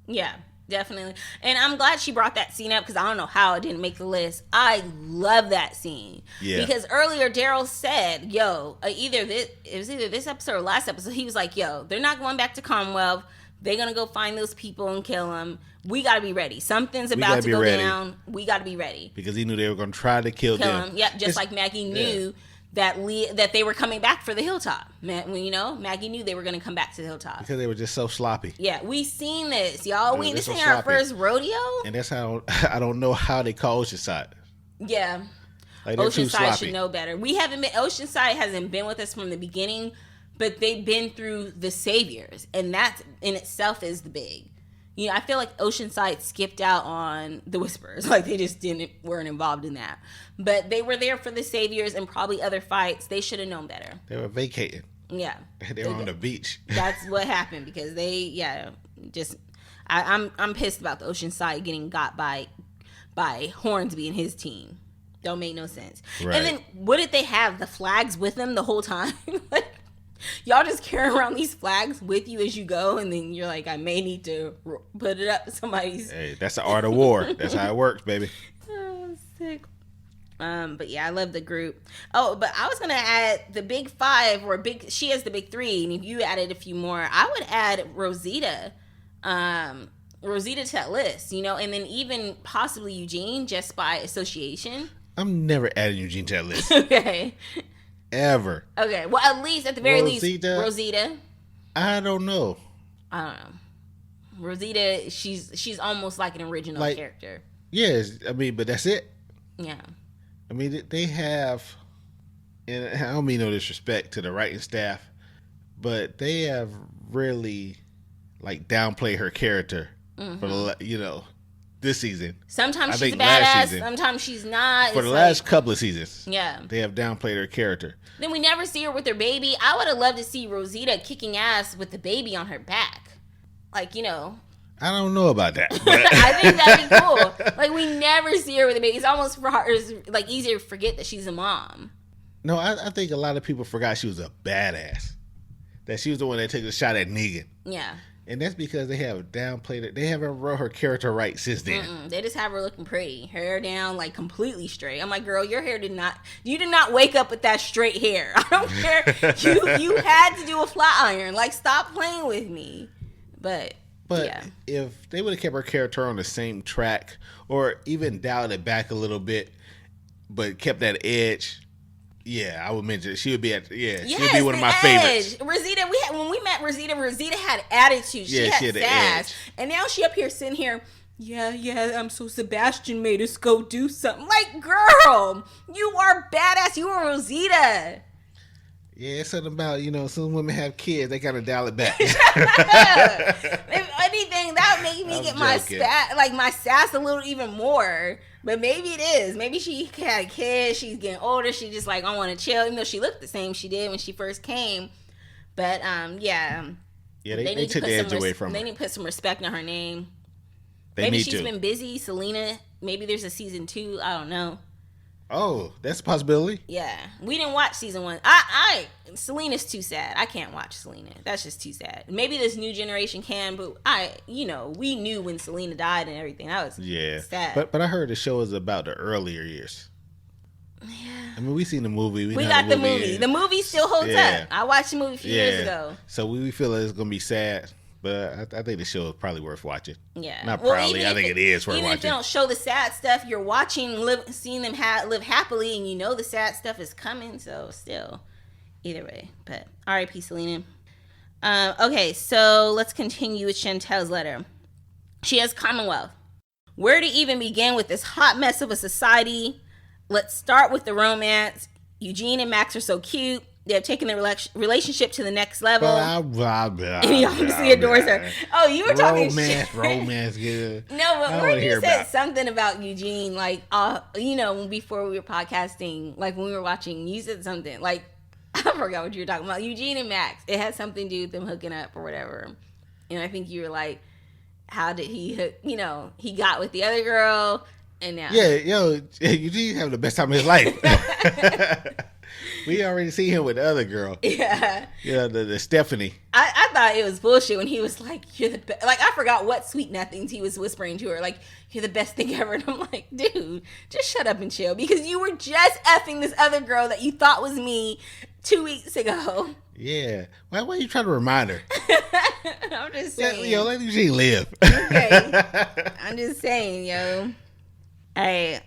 Yeah. Definitely. And I'm glad she brought that scene up because I don't know how it didn't make the list. I love that scene. Yeah. Because earlier Daryl said, yo, it was either this episode or last episode, he was like, yo, they're not going back to Commonwealth. They're going to go find those people and kill them. We got to be ready. Something's about to go down. We got to be ready. Because he knew they were going to try to kill them. Yeah, just like Maggie knew that they were coming back for the hilltop. Maggie knew they were going to come back to the hilltop. Because they were just so sloppy. Yeah, we seen this, y'all. This ain't our first rodeo. And that's how, I don't know how they call Oceanside. Yeah. Like they're too Oceanside sloppy. should know better. Oceanside hasn't been with us from the beginning, but they've been through the Saviors, and that in itself is the big. You know, I feel like Oceanside skipped out on the Whisperers. Like they just weren't involved in that. But they were there for the Saviors and probably other fights. They should have known better. They were vacating. Yeah. They were on the beach. That's what happened because I'm pissed about the Oceanside getting got by Hornsby and his team. Don't make no sense. Right. And then what did they have? The flags with them the whole time? Like, y'all just carry around these flags with you as you go, and then you're like, I may need to put it up somebody's. Hey, that's the art of war. That's how it works, baby. Oh, sick. But yeah, I love the group. Oh, but I was gonna add the big five, she has the big three, and if you added a few more, I would add Rosita. Rosita to that list, you know, and then even possibly Eugene just by association. I'm never adding Eugene to that list. Okay. Ever. Okay. Well, at the very least, Rosita. I don't know. Rosita, she's almost like an original character. Yes, I mean, but that's it. Yeah. I mean, they have, and I don't mean no disrespect to the writing staff, but they have really downplayed her character for this season. Sometimes she's a badass, sometimes she's not. For the last couple of seasons, yeah, they have downplayed her character. Then we never see her with her baby. I would have loved to see Rosita kicking ass with the baby on her back, I don't know about that. I think that'd be cool. Like, we never see her with a baby. It's almost easier to forget that she's a mom. No, I think a lot of people forgot she was a badass. That she was the one that took the shot at Negan. Yeah. And that's because they have downplayed it. They haven't wrote her character right since then. They just have her looking pretty. Hair down, completely straight. I'm like, girl, your hair you did not wake up with that straight hair. I don't care. You had to do a flat iron. Stop playing with me. But yeah. If they would have kept her character on the same track, or even dialed it back a little bit, but kept that edge, yeah, I would mention she would be she would be one of my favorites. Rosita, when we met Rosita had attitude. She had sass. And now she up here sitting here, I'm so Sebastian made us go do something. Like, girl, you are badass. You are Rosita. Yeah, it's something about, some women have kids, they kind of dial it back. If anything, that would make me get my sass a little even more. But maybe it is. Maybe she had a kid, she's getting older, she just I want to chill, even though she looked the same she did when she first came. But, yeah, they took the edge away from her. They need to put some respect on her name. Maybe she's been busy. Selena, maybe there's a season 2, I don't know. Oh, that's a possibility. Yeah, we didn't watch season 1. Selena's too sad. I can't watch Selena. That's just too sad. Maybe this new generation can, but we knew when Selena died and everything. That was sad. But I heard the show is about the earlier years. Yeah. I mean, we seen the movie. We got the movie. The movie still holds up. I watched the movie a few years ago. So we feel like it's gonna be sad. But I think the show is probably worth watching. Yeah. Not probably. I think it is worth watching. Even if they don't show the sad stuff, you're watching, seeing them live happily, and you know the sad stuff is coming. So still, either way. But R.I.P. Selena. Okay, so let's continue with Chantel's letter. She has Commonwealth. Where to even begin with this hot mess of a society? Let's start with the romance. Eugene and Max are so cute. They have taken their relationship to the next level. And he obviously adores her. Oh, you were talking shit. Romance, good. No, but when you said something about Eugene, before we were podcasting, when we were watching, you said something. I forgot what you were talking about. Eugene and Max. It had something to do with them hooking up or whatever. And I think you were like, how did he hook, he got with the other girl, and now. Yeah, Eugene having the best time of his life. We already see him with the other girl. Yeah. Yeah, the Stephanie. I thought it was bullshit when he was like, you're the best. I forgot what sweet nothings he was whispering to her. You're the best thing ever. And I'm like, dude, just shut up and chill. Because you were just effing this other girl that you thought was me 2 weeks ago. Yeah. Why are you trying to remind her? I'm just saying. Let Eugene live. Okay. I'm just saying, yo. All right.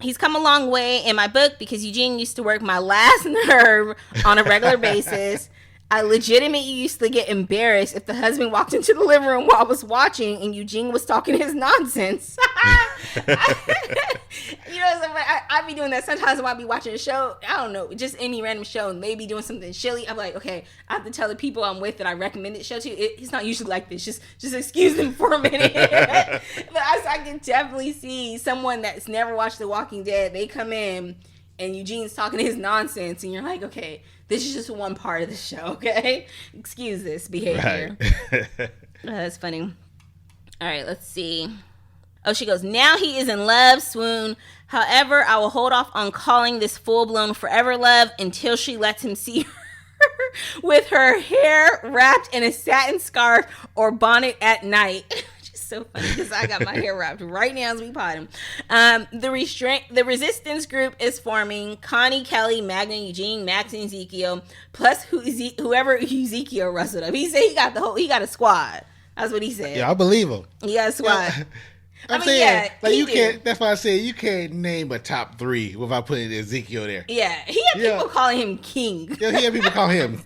He's come a long way in my book because Eugene used to work my last nerve on a regular basis. I legitimately used to get embarrassed if the husband walked into the living room while I was watching and Eugene was talking his nonsense. You know, so I be doing that sometimes when I be watching a show. I don't know, just any random show, and they be doing something silly. I'm like, okay, I have to tell the people I'm with that I recommend the show to. It's not usually like this. Just excuse them for a minute. But I can definitely see someone that's never watched The Walking Dead. They come in, and Eugene's talking his nonsense, and you're like, okay, this is just one part of the show, okay? Excuse this behavior. Right. That's funny. All right, let's see. Oh, she goes, now he is in love, swoon. However, I will hold off on calling this full-blown forever love until she lets him see her with her hair wrapped in a satin scarf or bonnet at night. Which is so funny because I got my hair wrapped right now as we pot him. The resistance group is forming. Connie, Kelly, Magna, Eugene, Max, and Ezekiel, plus whoever Ezekiel rustled up. He said he got a squad. That's what he said. Yeah, I believe him. He got a squad. Yeah. I'm saying, yeah, like you can't. That's why I said you can't name a top 3 without putting Ezekiel there. Yeah, he had people calling him King. Yeah, he had people calling him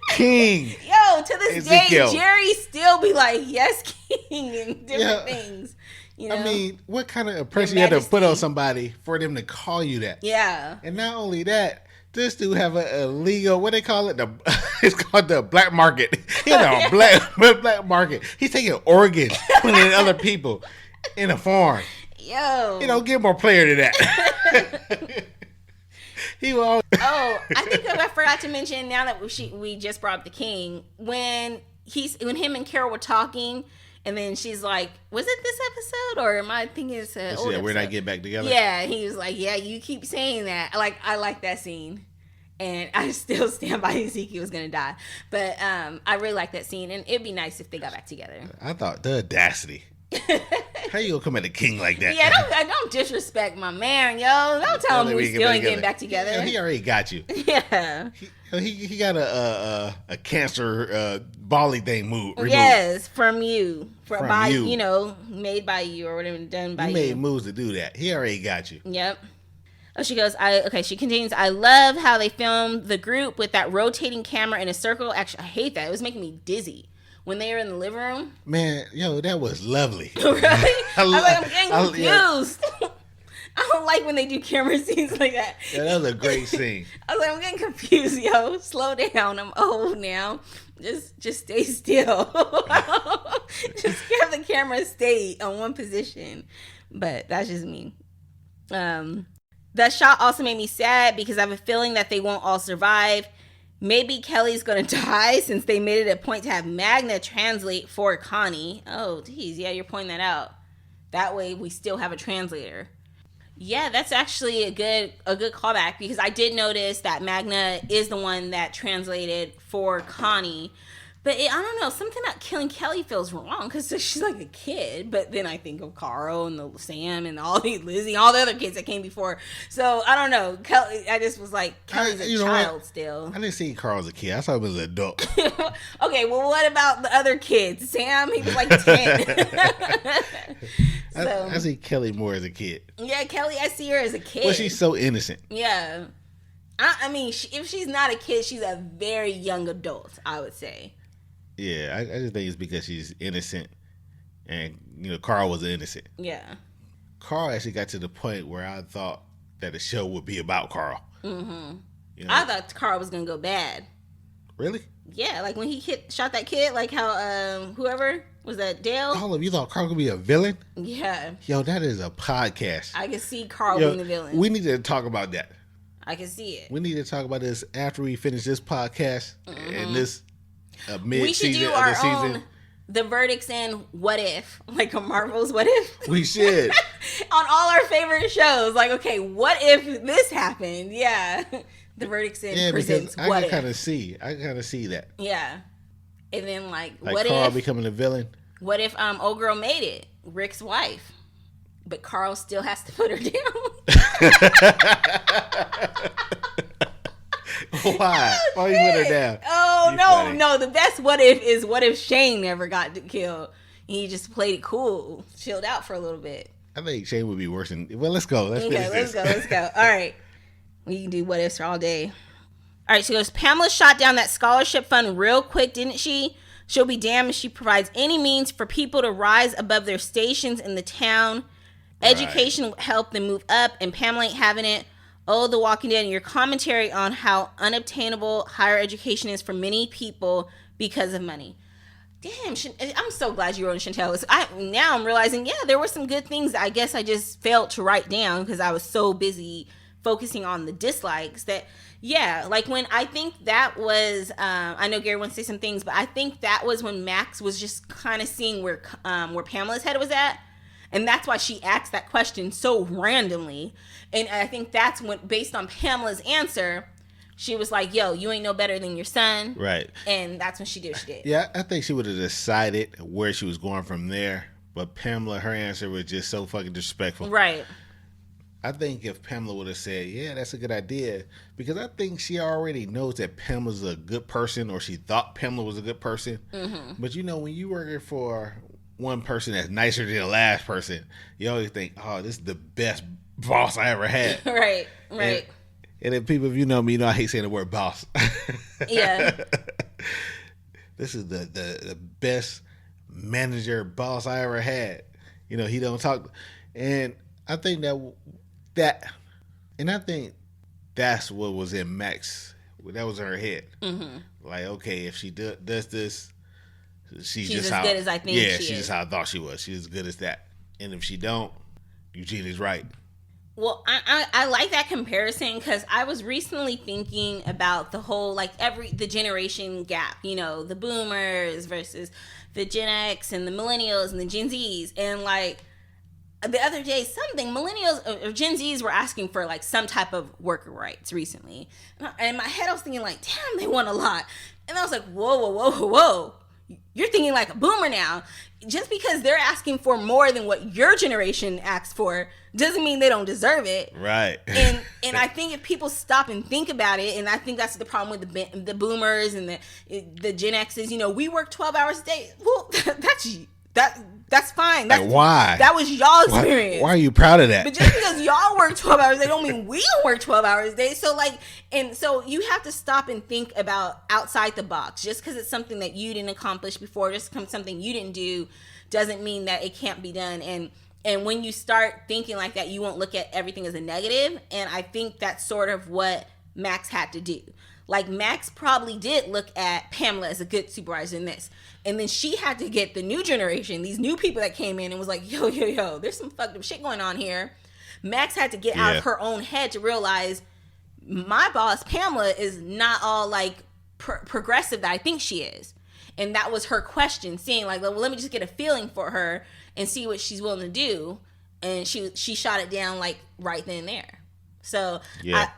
King. Yo, to this Ezekiel. day, Jerry still be like, yes, King, and different things. You know? I mean, what kind of impression you had to put on somebody for them to call you that? Yeah. And not only that, this dude have a illegal, what they call it? It's called the black market. You know, black market. He's taking organs, putting in other people. In a farm. Yo. You know, get more player to that. He will. Oh, I think I forgot to mention, now that we just brought up the King, when him and Carol were talking, and then she's like, was it this episode, or am I thinking it's an old episode? Where'd I get back together? Yeah, he was like, yeah, you keep saying that. I like that scene. And I still stand by Ezekiel was going to die. But I really like that scene, and it'd be nice if they got back together. I thought, the audacity. How you gonna come at the King like that? Yeah, don't disrespect my man, yo. Don't tell him we still ain't getting back together. Yeah, he already got you. Yeah. He got a cancer Bali thing removed. Yes, from you. From you. You know, made by you or whatever, done by you. He made moves to do that. He already got you. Yep. Oh, she goes, she continues, I love how they filmed the group with that rotating camera in a circle. Actually, I hate that. It was making me dizzy. When they were in the living room. Man, yo, that was lovely. Really? I'm getting confused. I don't like when they do camera scenes like that. Yeah, that was a great scene. I was like, I'm getting confused, yo. Slow down. I'm old now. Just stay still. Just have the camera stay on one position. But that's just me. That shot also made me sad because I have a feeling that they won't all survive. Maybe Kelly's going to die since they made it a point to have Magna translate for Connie. Oh, geez. Yeah, you're pointing that out. That way we still have a translator. Yeah, that's actually a good callback because I did notice that Magna is the one that translated for Connie. But I don't know, something about killing Kelly feels wrong because she's like a kid. But then I think of Carl and Sam and Lizzie, all the other kids that came before. So I don't know. Kelly, I just was like, Kelly's a child still. I didn't see Carl as a kid. I saw him as an adult. Okay, well, what about the other kids? Sam, he was like 10. I see Kelly more as a kid. Yeah, Kelly, I see her as a kid. Well, she's so innocent. Yeah. I mean, if she's not a kid, she's a very young adult, I would say. Yeah, I just think it's because she's innocent, and Carl was innocent. Yeah, Carl actually got to the point where I thought that the show would be about Carl. Mm-hmm. I thought Carl was gonna go bad. Really? Yeah, like when he shot that kid, like how whoever was that, Dale? All of you thought Carl could be a villain? Yeah. Yo, that is a podcast. I can see Carl being the villain. We need to talk about that. I can see it. We need to talk about this after we finish this podcast and this. We should do our own the verdicts in What If, like a Marvel's What If. We should. On all our favorite shows, like, okay, what if this happened? Yeah, the verdicts in presents What If. I can kind of see that. Yeah, and then like what Carl if becoming a villain? What if old girl made it, Rick's wife, but Carl still has to put her down? Why? Why you put her down? Oh, no. The best what if is what if Shane never got killed. He just played it cool, chilled out for a little bit. I think Shane would be worse than. Well, let's go. Let's go. All right. We can do what ifs all day. All right, she goes, Pamela shot down that scholarship fund real quick, didn't she? She'll be damned if she provides any means for people to rise above their stations in the town Education helped them move up, and Pamela ain't having it. Oh, The Walking Dead, and your commentary on how unobtainable higher education is for many people because of money. Damn, I'm so glad you wrote Chantel. Now I'm realizing, yeah, there were some good things I guess I just failed to write down because I was so busy focusing on the dislikes that, yeah, like when I think that was, I know Gary wants to say some things, but I think that was when Max was just kind of seeing where Pamela's head was at. And that's why she asked that question so randomly. And I think that's when, based on Pamela's answer, she was like, yo, you ain't no better than your son. Right. And that's when she did what she did. Yeah, I think she would have decided where she was going from there. But Pamela, her answer was just so fucking disrespectful. Right. I think if Pamela would have said, yeah, that's a good idea, because I think she already knows that Pamela's a good person, or she thought Pamela was a good person. Mm-hmm. But you know, when you working for one person that's nicer than the last person, you always think, oh, this is the best boss I ever had. Right. And then people, if you know me, you know I hate saying the word boss. Yeah. This is the best manager boss I ever had. You know, he don't talk. And I think I think that's what was in Max. That was in her head. Mm-hmm. Like, okay, if she does this, she's just as good as I think she is. She's just how I thought she was. She's as good as that. And if she don't, Eugene is right. Well, I like that comparison because I was recently thinking about the whole, like, the generation gap, you know, the boomers versus the Gen X and the millennials and the Gen Zs. And, like, the other day, millennials or Gen Zs were asking for, like, some type of worker rights recently. And in my head, I was thinking, like, damn, they want a lot. And I was like, whoa. You're thinking like a boomer now. Just because they're asking for more than what your generation asked for doesn't mean they don't deserve it. Right. And I think if people stop and think about it, and I think that's the problem with the boomers and the Gen X's, you know, we work 12 hours a day. Well, that's fine. Like, why? That was y'all experience. Why are you proud of that? But just because y'all work 12 hours a day don't mean we don't work 12 hours a day. So, like, and so you have to stop and think about outside the box. Just because it's something that you didn't accomplish before, just something you didn't do, doesn't mean that it can't be done. And when you start thinking like that, you won't look at everything as a negative. And I think that's sort of what Max had to do. Like, Max probably did look at Pamela as a good supervisor in this. And then she had to get the new generation, these new people that came in and was like, yo, there's some fucked up shit going on here. Max had to get out of her own head to realize my boss, Pamela, is not all, like, progressive that I think she is. And that was her question, seeing, like, well, let me just get a feeling for her and see what she's willing to do. And she shot it down, like, right then and there. So, yeah.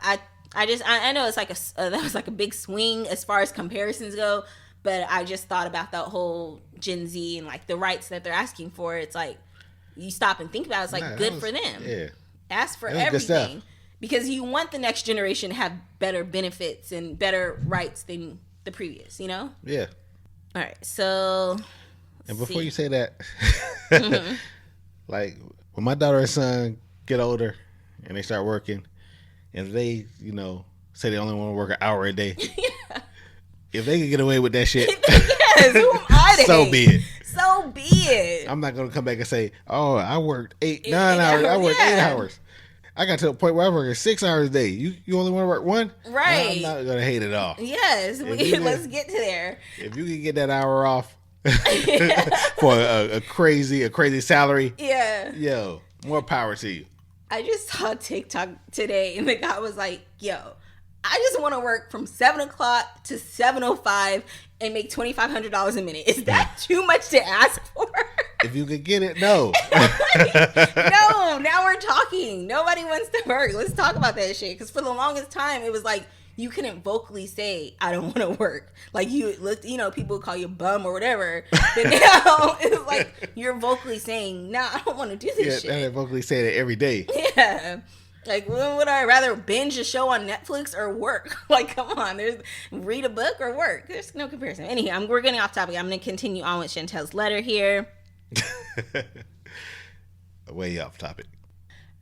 I know it's like that was like a big swing as far as comparisons go, but I just thought about that whole Gen Z and, like, the rights that they're asking for. It's like, you stop and think about it, it's like, good for them. Yeah. Ask for everything because you want the next generation to have better benefits and better rights than the previous, you know? Yeah. All right. So, and before you say that, mm-hmm. Like, when my daughter and son get older and they start working, and they, you know, say they only want to work an hour a day. Yeah. If they can get away with that shit, yes, who am I to so be it. So be it. I'm not going to come back and say, oh, I worked 9 hours. I worked 8 hours. I got to a point where I work 6 hours a day. You only want to work 1? Right. I'm not going to hate it all. Yes. Let's get to there. If you can get that hour off for a crazy salary. Yeah. Yo, more power to you. I just saw TikTok today, and the guy was like, yo, I just want to work from 7 o'clock to 7:05 and make $2,500 a minute. Is that too much to ask for? If you could get it, no. No, now we're talking. Nobody wants to work. Let's talk about that shit. Because for the longest time, it was like, you couldn't vocally say, I don't want to work. Like, you looked, you know, people call you bum or whatever. But now it's like you're vocally saying, nah, I don't want to do this shit. Yeah, they're vocally saying it every day. Yeah. Like, when would I rather binge a show on Netflix or work? Like, come on. Read a book or work. There's no comparison. Anyhow, we're getting off topic. I'm going to continue on with Chantel's letter here. Way off topic.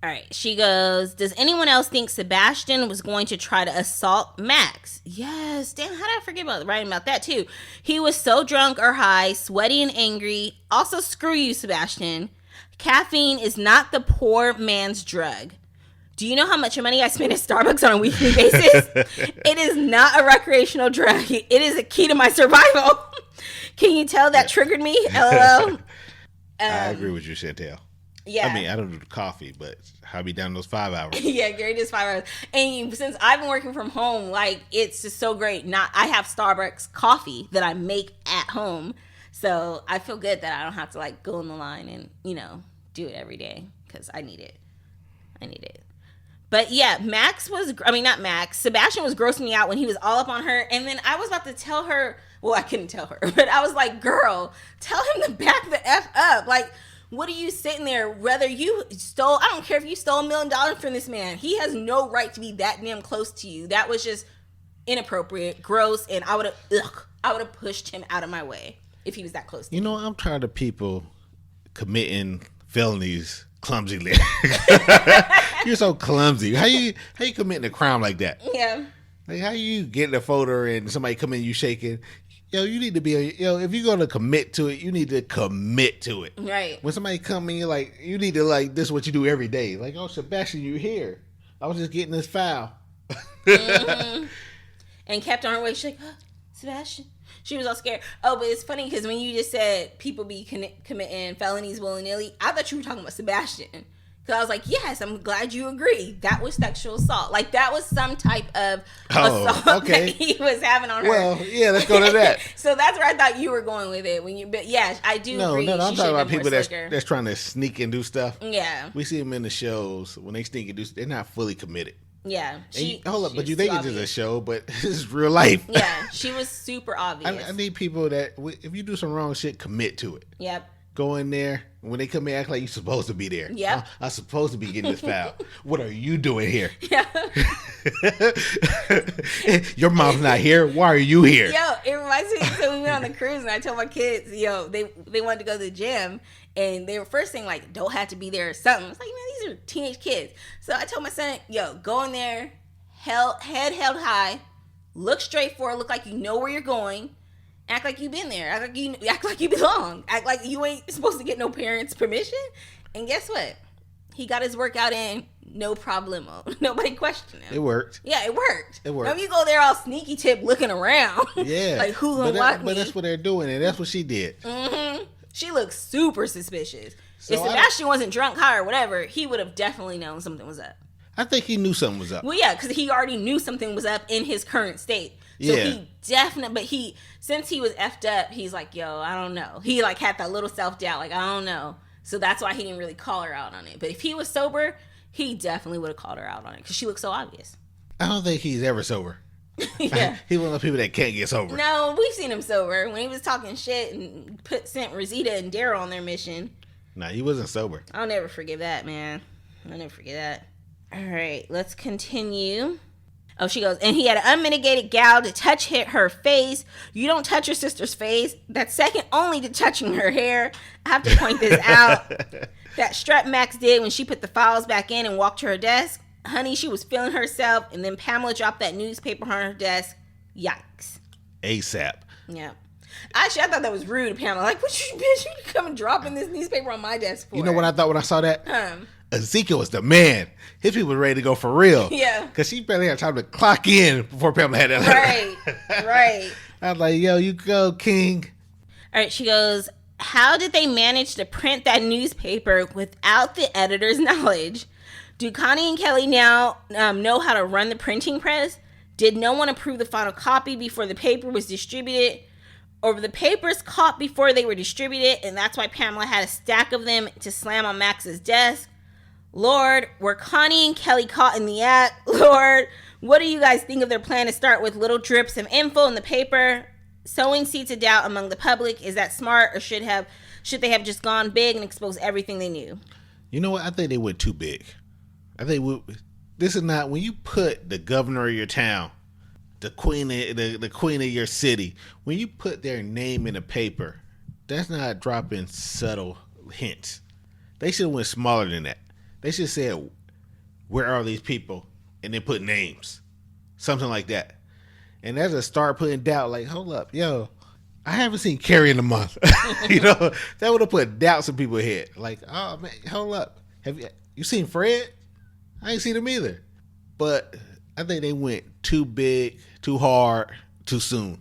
All right, she goes, does anyone else think Sebastian was going to try to assault Max? Yes. Damn, how did I forget about writing about that too? He was so drunk or high, sweaty and angry. Also, screw you, Sebastian. Caffeine is not the poor man's drug. Do you know how much money I spend at Starbucks on a weekly basis? It is not a recreational drug. It is a key to my survival. Can you tell that triggered me? LOL. I agree with you, Chantel. Yeah. I mean, I don't do the coffee, but I'll be down those 5 hours. Yeah, Gary does 5 hours. And since I've been working from home, like, it's just so great. I have Starbucks coffee that I make at home. So I feel good that I don't have to, like, go in the line and, do it every day because I need it. But yeah, Sebastian was grossing me out when he was all up on her. And then I was about to tell her, well, I couldn't tell her, but I was like, girl, tell him to back the F up. Like, what are you sitting there? Whether you stole, I don't care if you stole $1 million from this man. He has no right to be that damn close to you. That was just inappropriate, gross. And I would have pushed him out of my way if he was that close to me. I'm tired of people committing felonies clumsily. You're so clumsy. How you committing a crime like that? Yeah. Like, how you getting a photo and somebody come in, you shaking? You need to be if you're gonna commit to it, you need to commit to it. Right. When somebody come in, you need to this is what you do every day. Like, oh, Sebastian, you here? I was just getting this foul. Mm-hmm. And kept on her way. She's like, oh, Sebastian. She was all scared. Oh, but it's funny because when you just said people be committing felonies willy-nilly, I thought you were talking about Sebastian. Because I was like, yes, I'm glad you agree. That was sexual assault. Like, that was some type of assault that he was having on her. Well, yeah, let's go to that. So that's where I thought you were going with it. But yeah, I do agree. No, I'm talking about people that's trying to sneak and do stuff. Yeah. We see them in the shows. When they sneak and do stuff, they're not fully committed. Yeah. Hold up, but you think it's just a show, but this is real life. Yeah, she was super obvious. I need people that, if you do some wrong shit, commit to it. Yep. Go in there. When they come in, act like you're supposed to be there. Yep. I'm supposed to be getting this foul. What are you doing here? Yeah. Your mom's not here. Why are you here? Yo, it reminds me. So we went on the cruise, and I told my kids, they wanted to go to the gym, and they were first saying like, don't have to be there or something. It's like, man, these are teenage kids. So I told my son, go in there, head held high, look straight forward, look like you know where you're going. Act like you've been there. Act like you belong. Act like you ain't supposed to get no parents' permission. And guess what? He got his workout in, no problemo. Nobody questioned him. It worked. Yeah, it worked. Now you go there all sneaky tip looking around. Yeah. Like, who gonna watch me? But that's what they're doing, and that's what she did. Mm-hmm. She looks super suspicious. So if Sebastian wasn't drunk, high, or whatever, he would have definitely known something was up. I think he knew something was up. Well, yeah, because he already knew something was up in his current state. So he definitely, since he was effed up, he's like, yo, I don't know. He like had that little self-doubt, like, I don't know. So that's why he didn't really call her out on it. But if he was sober, he definitely would have called her out on it because she looked so obvious. I don't think he's ever sober. Yeah. He's one of those people that can't get sober. No, we've seen him sober. When he was talking shit and sent Rosita and Daryl on their mission. Nah, he wasn't sober. I'll never forgive that, man. I'll never forget that. All right, let's continue. Oh, she goes, and he had an unmitigated gouge to touch hit her face. You don't touch your sister's face. That's second only to touching her hair. I have to point this out. That strut Max did when she put the files back in and walked to her desk. Honey, she was feeling herself, and then Pamela dropped that newspaper on her desk. Yikes. ASAP. Yeah. Actually, I thought that was rude, Pamela. Like, what you bitch? You coming dropping this newspaper on my desk for? You know what I thought when I saw that? Ezekiel was the man. His people were ready to go for real. Yeah. Because she barely had time to clock in before Pamela had that. Right. I was like, yo, you go, King. All right, she goes, how did they manage to print that newspaper without the editor's knowledge? Do Connie and Kelly now know how to run the printing press? Did no one approve the final copy before the paper was distributed? Or were the papers caught before they were distributed, and that's why Pamela had a stack of them to slam on Max's desk? Lord, were Connie and Kelly caught in the act? Lord, what do you guys think of their plan to start with little drips of info in the paper? Sowing seeds of doubt among the public. Is that smart, or should they have just gone big and exposed everything they knew? You know what? I think they went too big. I think this is not, when you put the governor of your town, the queen of your city, when you put their name in a paper, that's not dropping subtle hints. They should have went smaller than that. They should have said, where are these people? And then put names. Something like that. And that's a start putting doubt, like, hold up, yo, I haven't seen Carrie in a month. You know, that would have put doubts in people's head. Like, oh man, hold up. Have you seen Fred? I ain't seen him either. But I think they went too big, too hard, too soon.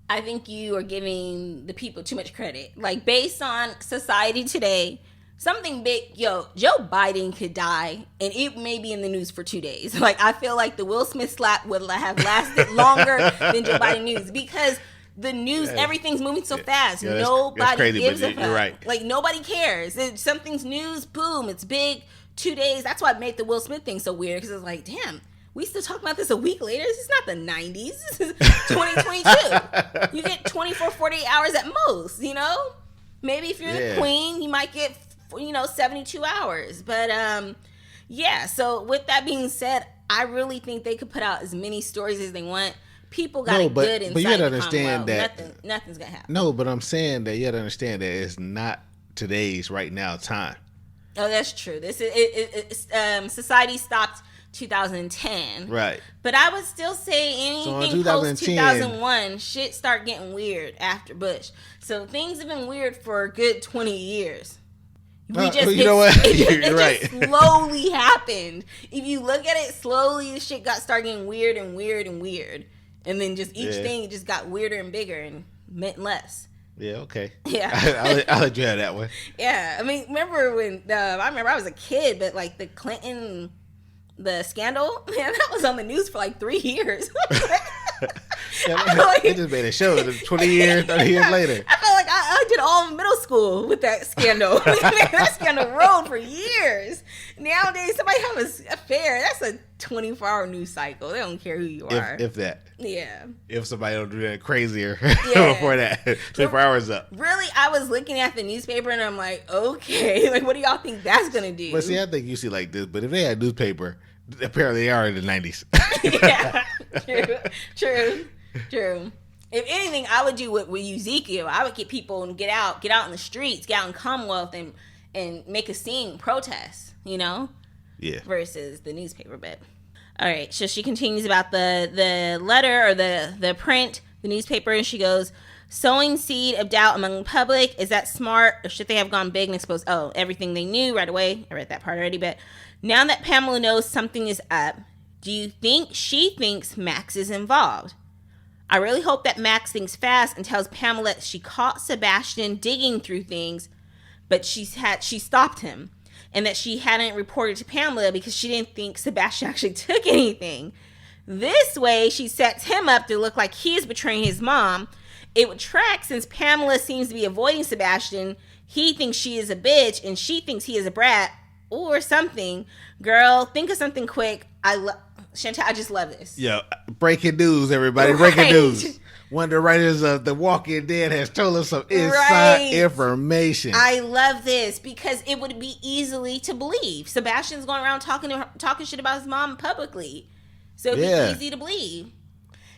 I think you are giving the people too much credit. Like, based on society today, something big, Joe Biden could die and it may be in the news for 2 days. Like, I feel like the Will Smith slap would have lasted longer than Joe Biden news, because the news, everything's moving so fast. Yeah, nobody crazy, gives a you're fuck. right. Like, nobody cares. Something's news, boom, it's big. 2 days. That's why it made the Will Smith thing so weird, because it's like, damn, we still talking about this a week later. This is not the 90s. This is 2022. You get 24, 48 hours at most, you know? Maybe if you're the queen, you might get, 72 hours. But, yeah. So with that being said, I really think they could put out as many stories as they want. People got it good inside. But you got to the understand that nothing's going to happen. No, but I'm saying that you got to understand that it's not today's right now time. Oh, that's true. This is society stopped 2010, right? But I would still say anything post 2001, shit start getting weird after Bush. So things have been weird for a good 20 years. You know what? You're right. Just slowly happened. If you look at it slowly, the shit started getting weird and weird and weird, and then just each thing just got weirder and bigger and meant less. Yeah, okay. Yeah. I'll let you have that one. Yeah. I mean, remember when, I was a kid, but like the Clinton, the scandal, man, that was on the news for like 3 years. They just made a show 20 years, 30 years later. I felt like I did all of middle school with that scandal. That scandal rolled for years. Nowadays, somebody have an affair, that's a 24-hour news cycle. They don't care who you are. If that. Yeah. If somebody don't do that crazier before that, 24 hours up. Really, I was looking at the newspaper and I'm like, okay, like, what do y'all think that's going to do? But see, I think you see like this, but if they had newspaper, apparently they are in the 90s. Yeah, true. If anything, I would do with Ezekiel. I would get people and get out in the streets, get out in Commonwealth and make a scene, protest, Yeah. Versus the newspaper bit. All right, so she continues about the letter or the print, the newspaper, and she goes, sowing seed of doubt among the public. Is that smart, or should they have gone big and exposed everything they knew right away? I read that part already, but now that Pamela knows something is up, do you think she thinks Max is involved? I really hope that Max thinks fast and tells Pamela she caught Sebastian digging through things, but she stopped him, and that she hadn't reported to Pamela because she didn't think Sebastian actually took anything. This way, she sets him up to look like he is betraying his mom. It would track since Pamela seems to be avoiding Sebastian. He thinks she is a bitch, and she thinks he is a brat, or something. Girl, think of something quick. Chantal, I just love this. Yeah, breaking news, everybody. Right. Breaking news. One of the writers of The Walking Dead has told us some inside information. I love this because it would be easily to believe. Sebastian's going around talking shit about his mom publicly. So it'd be easy to believe.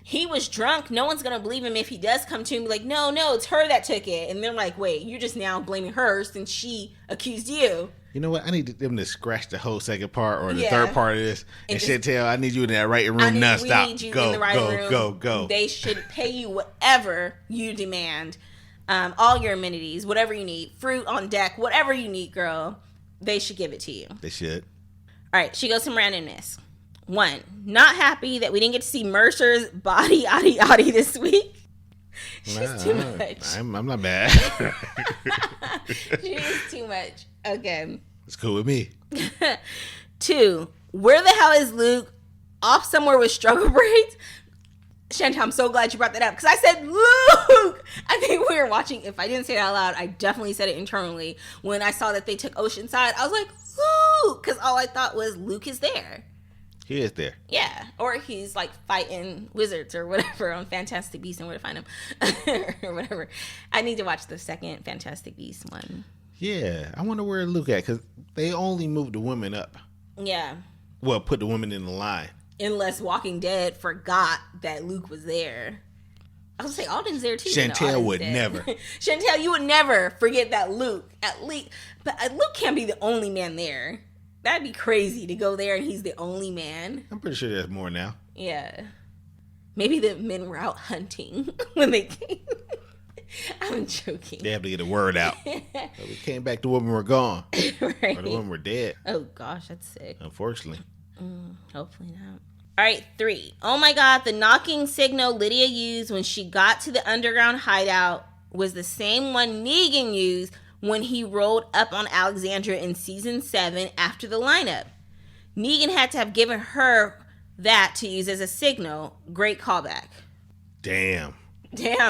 He was drunk. No one's going to believe him if he does come to him and be like, no, it's her that took it. And they're like, wait, you're just now blaming her since she accused you. You know what? I need them to scratch the whole second part or the third part of this. And Chantel, I need you in that writing room nonstop. We need you in the writing room. Go. They should pay you whatever you demand. All your amenities, whatever you need. Fruit on deck, whatever you need, girl. They should give it to you. They should. All right, she goes some randomness. 1, not happy that we didn't get to see Mercer's body this week. She's too much. I'm not mad. She is too much. Okay. It's cool with me. 2, where the hell is Luke? Off somewhere with struggle braids? Chantal, I'm so glad you brought that up because I said Luke. I think we were watching. If I didn't say it out loud, I definitely said it internally. When I saw that they took Oceanside, I was like, Luke, because all I thought was Luke is there. He is there. Yeah. Or he's like fighting wizards or whatever on Fantastic Beasts and where to find him. Or whatever. I need to watch the second Fantastic Beasts one. Yeah. I wonder where Luke at because they only moved the women up. Yeah. Well, put the women in the line. Unless Walking Dead forgot that Luke was there. I was going to say, Alden's there too. Chantel would never. Chantel, you would never forget that Luke. At least. But Luke can't be the only man there. That'd be crazy to go there and he's the only man. I'm pretty sure there's more now. Yeah. Maybe the men were out hunting when they came. I'm joking. They have to get a word out. So we came back to when we were gone. Right. Or the when we're dead. Oh, gosh, that's sick. Unfortunately. Hopefully not. All right, 3. Oh, my God. The knocking signal Lydia used when she got to the underground hideout was the same one Negan used when he rolled up on Alexandra in season 7 after the lineup. Negan had to have given her that to use as a signal. Great callback. Damn,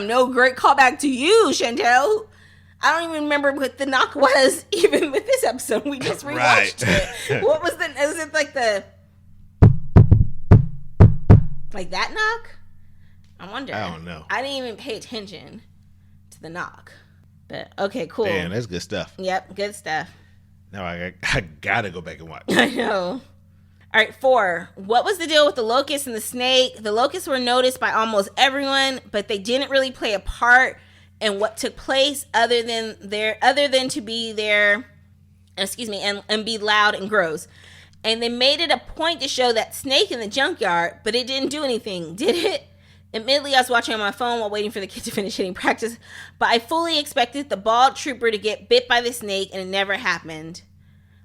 no great callback to you, Chantel. I don't even remember what the knock was, even with this episode. We just rewatched it. What was is it like like that knock? I wonder. I don't know. I didn't even pay attention to the knock. But, okay, cool. Damn, that's good stuff. Yep, good stuff. Now I gotta go back and watch. I know. All right, 4. What was the deal with the locust and the snake? The locusts were noticed by almost everyone, but they didn't really play a part in what took place other than to be there, and be loud and gross. And they made it a point to show that snake in the junkyard, but it didn't do anything, did it? Admittedly, I was watching on my phone while waiting for the kid to finish hitting practice, but I fully expected the bald trooper to get bit by the snake, and it never happened.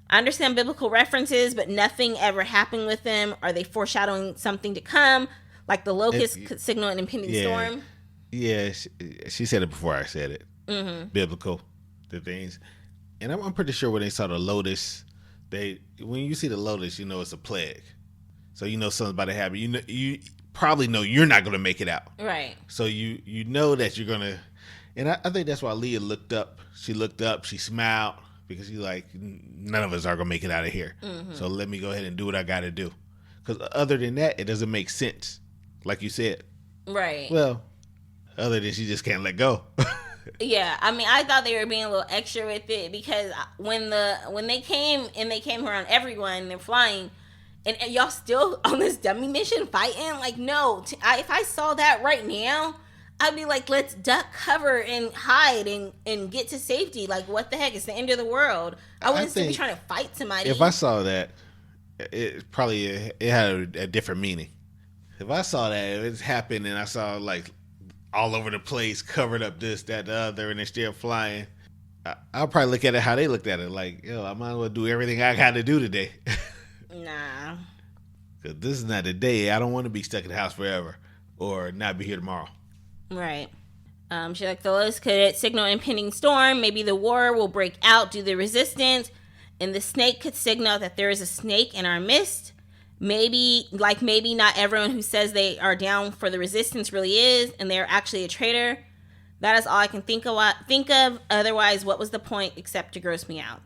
I understand biblical references, but nothing ever happened with them. Are they foreshadowing something to come, like the locust could signal an impending storm? Yeah, she said it before I said it. Mm-hmm. Biblical, the things. And I'm pretty sure when they saw the lotus, when you see the lotus, you know it's a plague. So you know something's about to happen. You probably know you're not going to make it out. Right. So you know that you're going to... And I think that's why Leah looked up. She looked up, she smiled. Because she's like, none of us are going to make it out of here. Mm-hmm. So let me go ahead and do what I got to do. Because other than that, it doesn't make sense. Like you said. Right. Well, other than she just can't let go. Yeah. I mean, I thought they were being a little extra with it. Because when they came around everyone, they're flying. And y'all still on this dummy mission fighting? Like, no. If I saw that right now... I'd be like, let's duck cover and hide and get to safety. Like, what the heck? It's the end of the world. I wouldn't still be trying to fight somebody. If I saw that, it had a different meaning. If I saw that, if it happened and I saw, like, all over the place, covered up this, that, the other, and they're still flying, I'll probably look at it how they looked at it. Like, yo, I might as well do everything I got to do today. Nah. Because this is not the day. I don't want to be stuck in the house forever or not be here tomorrow. Right. She's like, the locust could signal impending storm. Maybe the war will break out due to the resistance. And the snake could signal that there is a snake in our midst. Maybe not everyone who says they are down for the resistance really is, and they're actually a traitor. That is all I can think of. Otherwise, what was the point except to gross me out?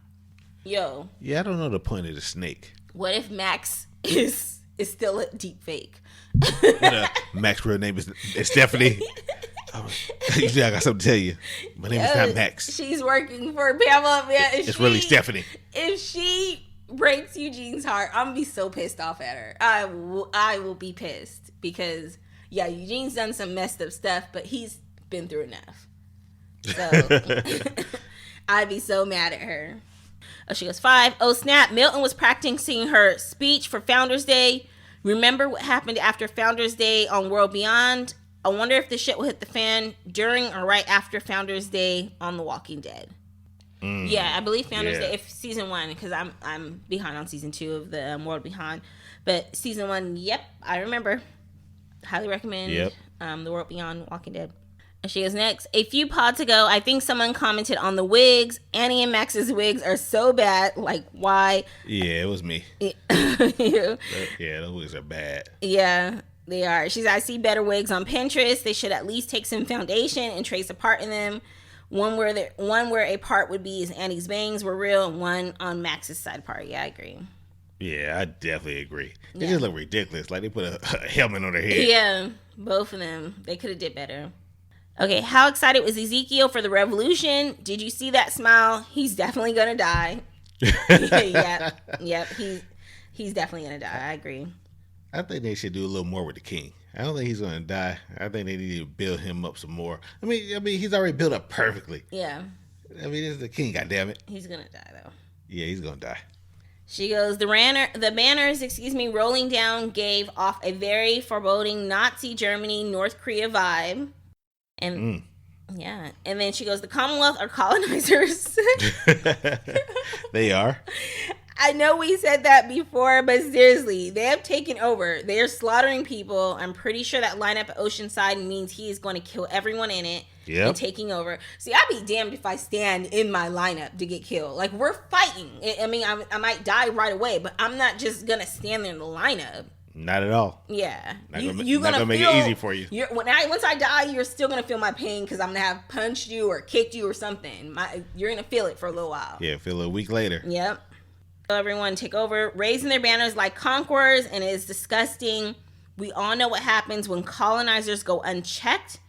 Yo. Yeah, I don't know the point of the snake. What if Max is still a deep fake? Max's real name is Stephanie. You see, I got something to tell you. My name is not Max. She's working for Pamela. Yeah, it's really Stephanie. If she breaks Eugene's heart, I'm gonna be so pissed off at her. I will be pissed because Eugene's done some messed up stuff, but he's been through enough. So I'd be so mad at her. Oh, she goes 5. Oh snap! Milton was practicing her speech for Founders Day. Remember what happened after Founders Day on World Beyond? I wonder if the shit will hit the fan during or right after Founders Day on The Walking Dead. Yeah, I believe Founders Day, if season 1, because I'm behind on season 2 of the World Beyond. But season 1, yep, I remember. Highly recommend The World Beyond Walking Dead. And she goes next. A few pods ago, I think someone commented on the wigs. Annie and Max's wigs are so bad. Like, why? Yeah, it was me. Yeah, those wigs are bad. Yeah, they are. She said, I see better wigs on Pinterest. They should at least take some foundation and trace a part in them. One where a part would be is Annie's bangs were real, and one on Max's side part. Yeah, I agree. Yeah, I definitely agree. They just look ridiculous. Like they put a helmet on their head. Yeah, both of them. They could have did better. Okay, how excited was Ezekiel for the revolution? Did you see that smile? He's definitely gonna die. Yep. He's definitely gonna die. I agree. I think they should do a little more with the king. I don't think he's gonna die. I think they need to build him up some more. I mean, he's already built up perfectly. Yeah. I mean, this is the king. Goddammit. He's gonna die though. Yeah, he's gonna die. She goes, the banners, rolling down gave off a very foreboding Nazi Germany, North Korea vibe. And Yeah. And then she goes, the Commonwealth are colonizers. They are. I know we said that before, but seriously, they have taken over. They are slaughtering people. I'm pretty sure that lineup at Oceanside means he is going to kill everyone in it and taking over. See, I'd be damned if I stand in my lineup to get killed. Like, we're fighting. I mean, I might die right away, but I'm not just going to stand there in the lineup. Not at all. Yeah. You're gonna make it easy for you. Once I die, you're still going to feel my pain because I'm going to have punched you or kicked you or something. You're going to feel it for a little while. Yeah, feel it a week later. Yep. Everyone take over, raising their banners like conquerors, and it is disgusting. We all know what happens when colonizers go unchecked.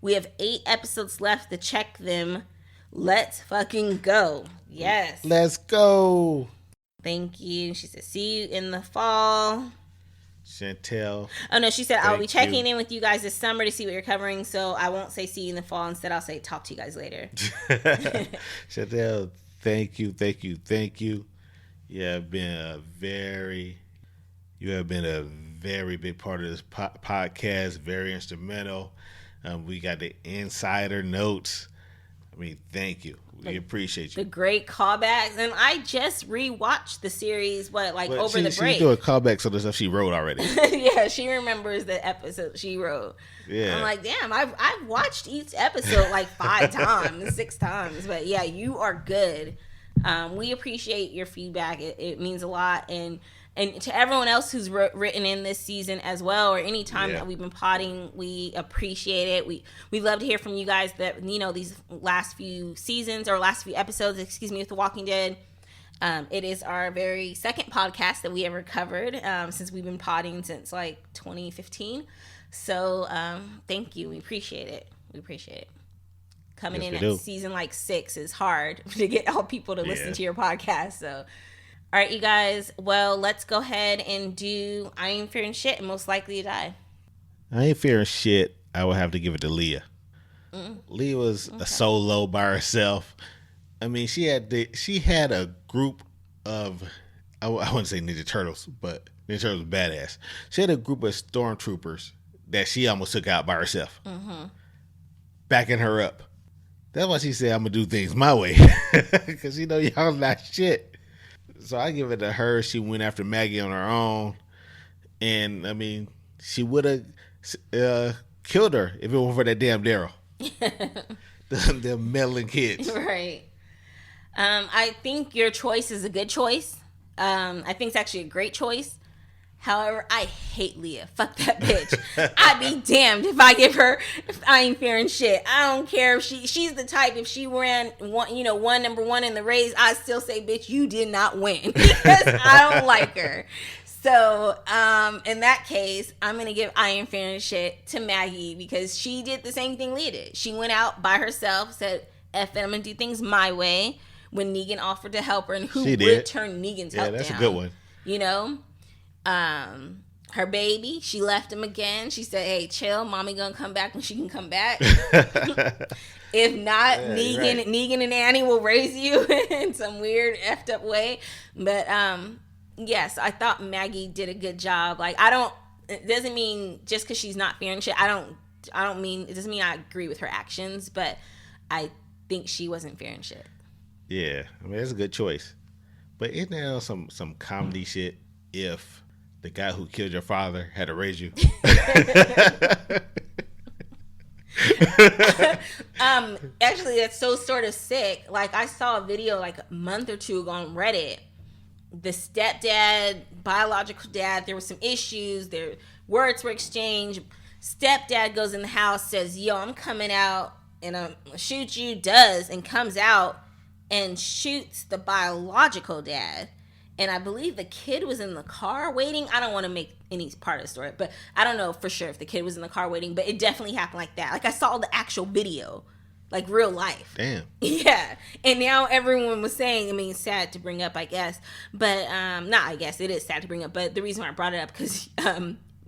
We have 8 episodes left to check them. Let's fucking go. Yes. Let's go. Thank you. She said, see you in the fall. Chantel. Oh, no, she said, I'll be checking in with you guys this summer to see what you're covering, so I won't say see you in the fall. Instead, I'll say talk to you guys later. Chantel, thank you. You have been a very big part of this podcast, very instrumental. We got the insider notes. I mean, thank you. We appreciate you. The great callbacks. And I just rewatched the series, over the break. She's doing callbacks on the stuff she wrote already. Yeah, she remembers the episode she wrote. Yeah. I'm like, damn, I've watched each episode like 5 times, 6 times. But yeah, you are good. We appreciate your feedback. It means a lot. And to everyone else who's written in this season as well, or any time that we've been potting, we appreciate it. We love to hear from you guys that, these last few seasons or last few episodes, with The Walking Dead. It is our very second podcast that we ever covered since we've been potting since like 2015. So thank you. We appreciate it. Coming in at season like 6 is hard to get all people to listen to your podcast. So, all right, you guys. Well, let's go ahead and do I Ain't Fearing Shit and Most Likely to Die. I Ain't Fearing Shit. I would have to give it to Leah. Leah was a solo by herself. I mean, she had a group of, I wouldn't say Ninja Turtles, but Ninja Turtles badass. She had a group of stormtroopers that she almost took out by herself, backing her up. That's why she said, I'm going to do things my way. Because, y'all not shit. So I give it to her. She went after Maggie on her own. And, I mean, she would have killed her if it weren't for that damn Daryl. Them meddling kids. Right. I think your choice is a good choice. I think it's actually a great choice. However, I hate Leah. Fuck that bitch. I'd be damned if I ain't fearing shit. I don't care if she's the type, if she ran number 1 in the race, I'd still say, bitch, you did not win because I don't like her. So, in that case, I'm going to give I Ain't Fearing Shit to Maggie because she did the same thing Leah did. She went out by herself, said, F it, I'm going to do things my way when Negan offered to help her, and who would turn Negan's help down? Yeah, that's a good one. Her baby, she left him again. She said, hey, chill, mommy gonna come back when she can come back. If not, Negan and Annie will raise you in some weird effed up way. But yes, I thought Maggie did a good job. Like, it doesn't mean just because she's not fearing shit, it doesn't mean I agree with her actions, but I think she wasn't fearing shit. Yeah, I mean, that's a good choice. But isn't there some comedy shit if the guy who killed your father had to raise you? Actually, that's so sort of sick. Like, I saw a video like a month or 2 ago on Reddit. The stepdad, biological dad, there were some issues. Their words were exchanged. Stepdad goes in the house, says, yo, I'm coming out and I'm gonna shoot you, does, and comes out and shoots the biological dad. And I believe the kid was in the car waiting. I don't want to make any part of the story, but I don't know for sure if the kid was in the car waiting, but it definitely happened like that. Like, I saw the actual video, like real life. Damn. Yeah. And now everyone was saying, I mean, sad to bring up, I guess, but not I guess, it is sad to bring up, but the reason why I brought it up because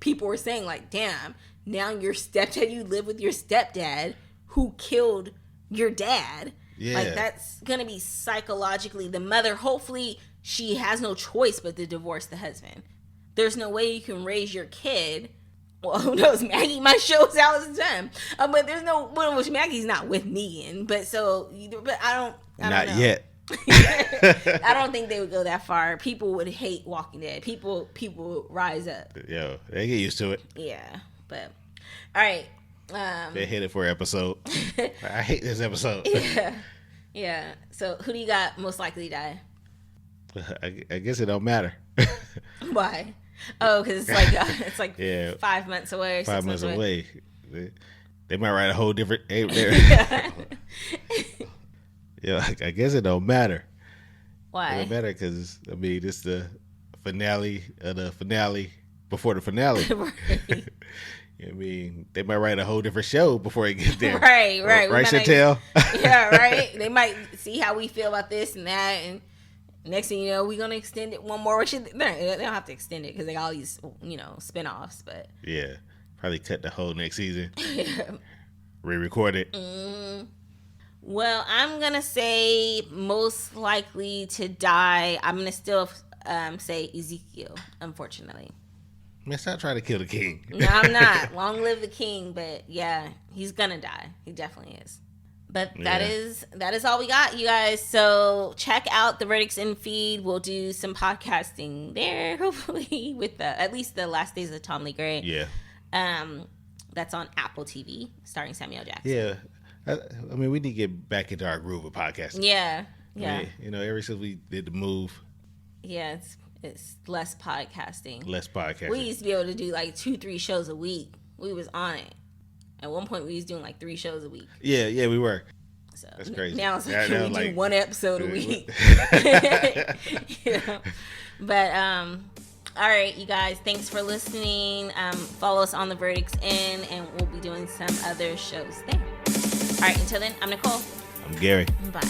people were saying like, damn, now your stepdad, you live with your stepdad who killed your dad. Yeah. Like, that's going to be psychologically, the mother, hopefully she has no choice but to divorce the husband. There's no way you can raise your kid Well, who knows? Maggie might show us out as time. But there's no one which Maggie's not with Negan. But I don't Not know. yet. I don't think they would go that far. People would hate Walking Dead. People rise up. Yo, they get used to it. Yeah, but all right. They hate it for an episode. I hate this episode. Yeah. So who do you got most likely to die? I guess it don't matter. Why? Oh, because it's like yeah, 5 months away. Or 5 months away. They might write a whole different. Yeah, I guess it don't matter. Why? It don't matter because I mean it's the finale of the finale before the finale. Right. I mean, they might write a whole different show before it gets there. Right. Right, Chantel? Yeah, right. They might see how we feel about this and that, and next thing you know, we're gonna extend it one more. They don't have to extend it because they got all these, spinoffs. But yeah, probably cut the whole next season. Yeah. Re-record it. Well, I'm gonna say most likely to die. I'm gonna still say Ezekiel. Unfortunately. Man, stop trying to kill the king. No, I'm not. Long live the king. But yeah, he's gonna die. He definitely is. But that is all we got, you guys. So check out the Verdicts in feed. We'll do some podcasting there, hopefully, with at least the last days of Tom Lee Gray. Yeah. That's on Apple TV, starring Samuel Jackson. Yeah. I mean, we need to get back into our groove of podcasting. Yeah. I mean, ever since we did the move. Yeah, it's less podcasting. Less podcasting. We used to be able to do like 2-3 shows a week. We was on it. At one point, we was doing like 3 shows a week. Yeah, we were. So that's crazy. Now it's like, we do 1 episode a week. But, all right, you guys, thanks for listening. Follow us on The Verdicts In, and we'll be doing some other shows there. All right, until then, I'm Nicole. I'm Gary. Bye.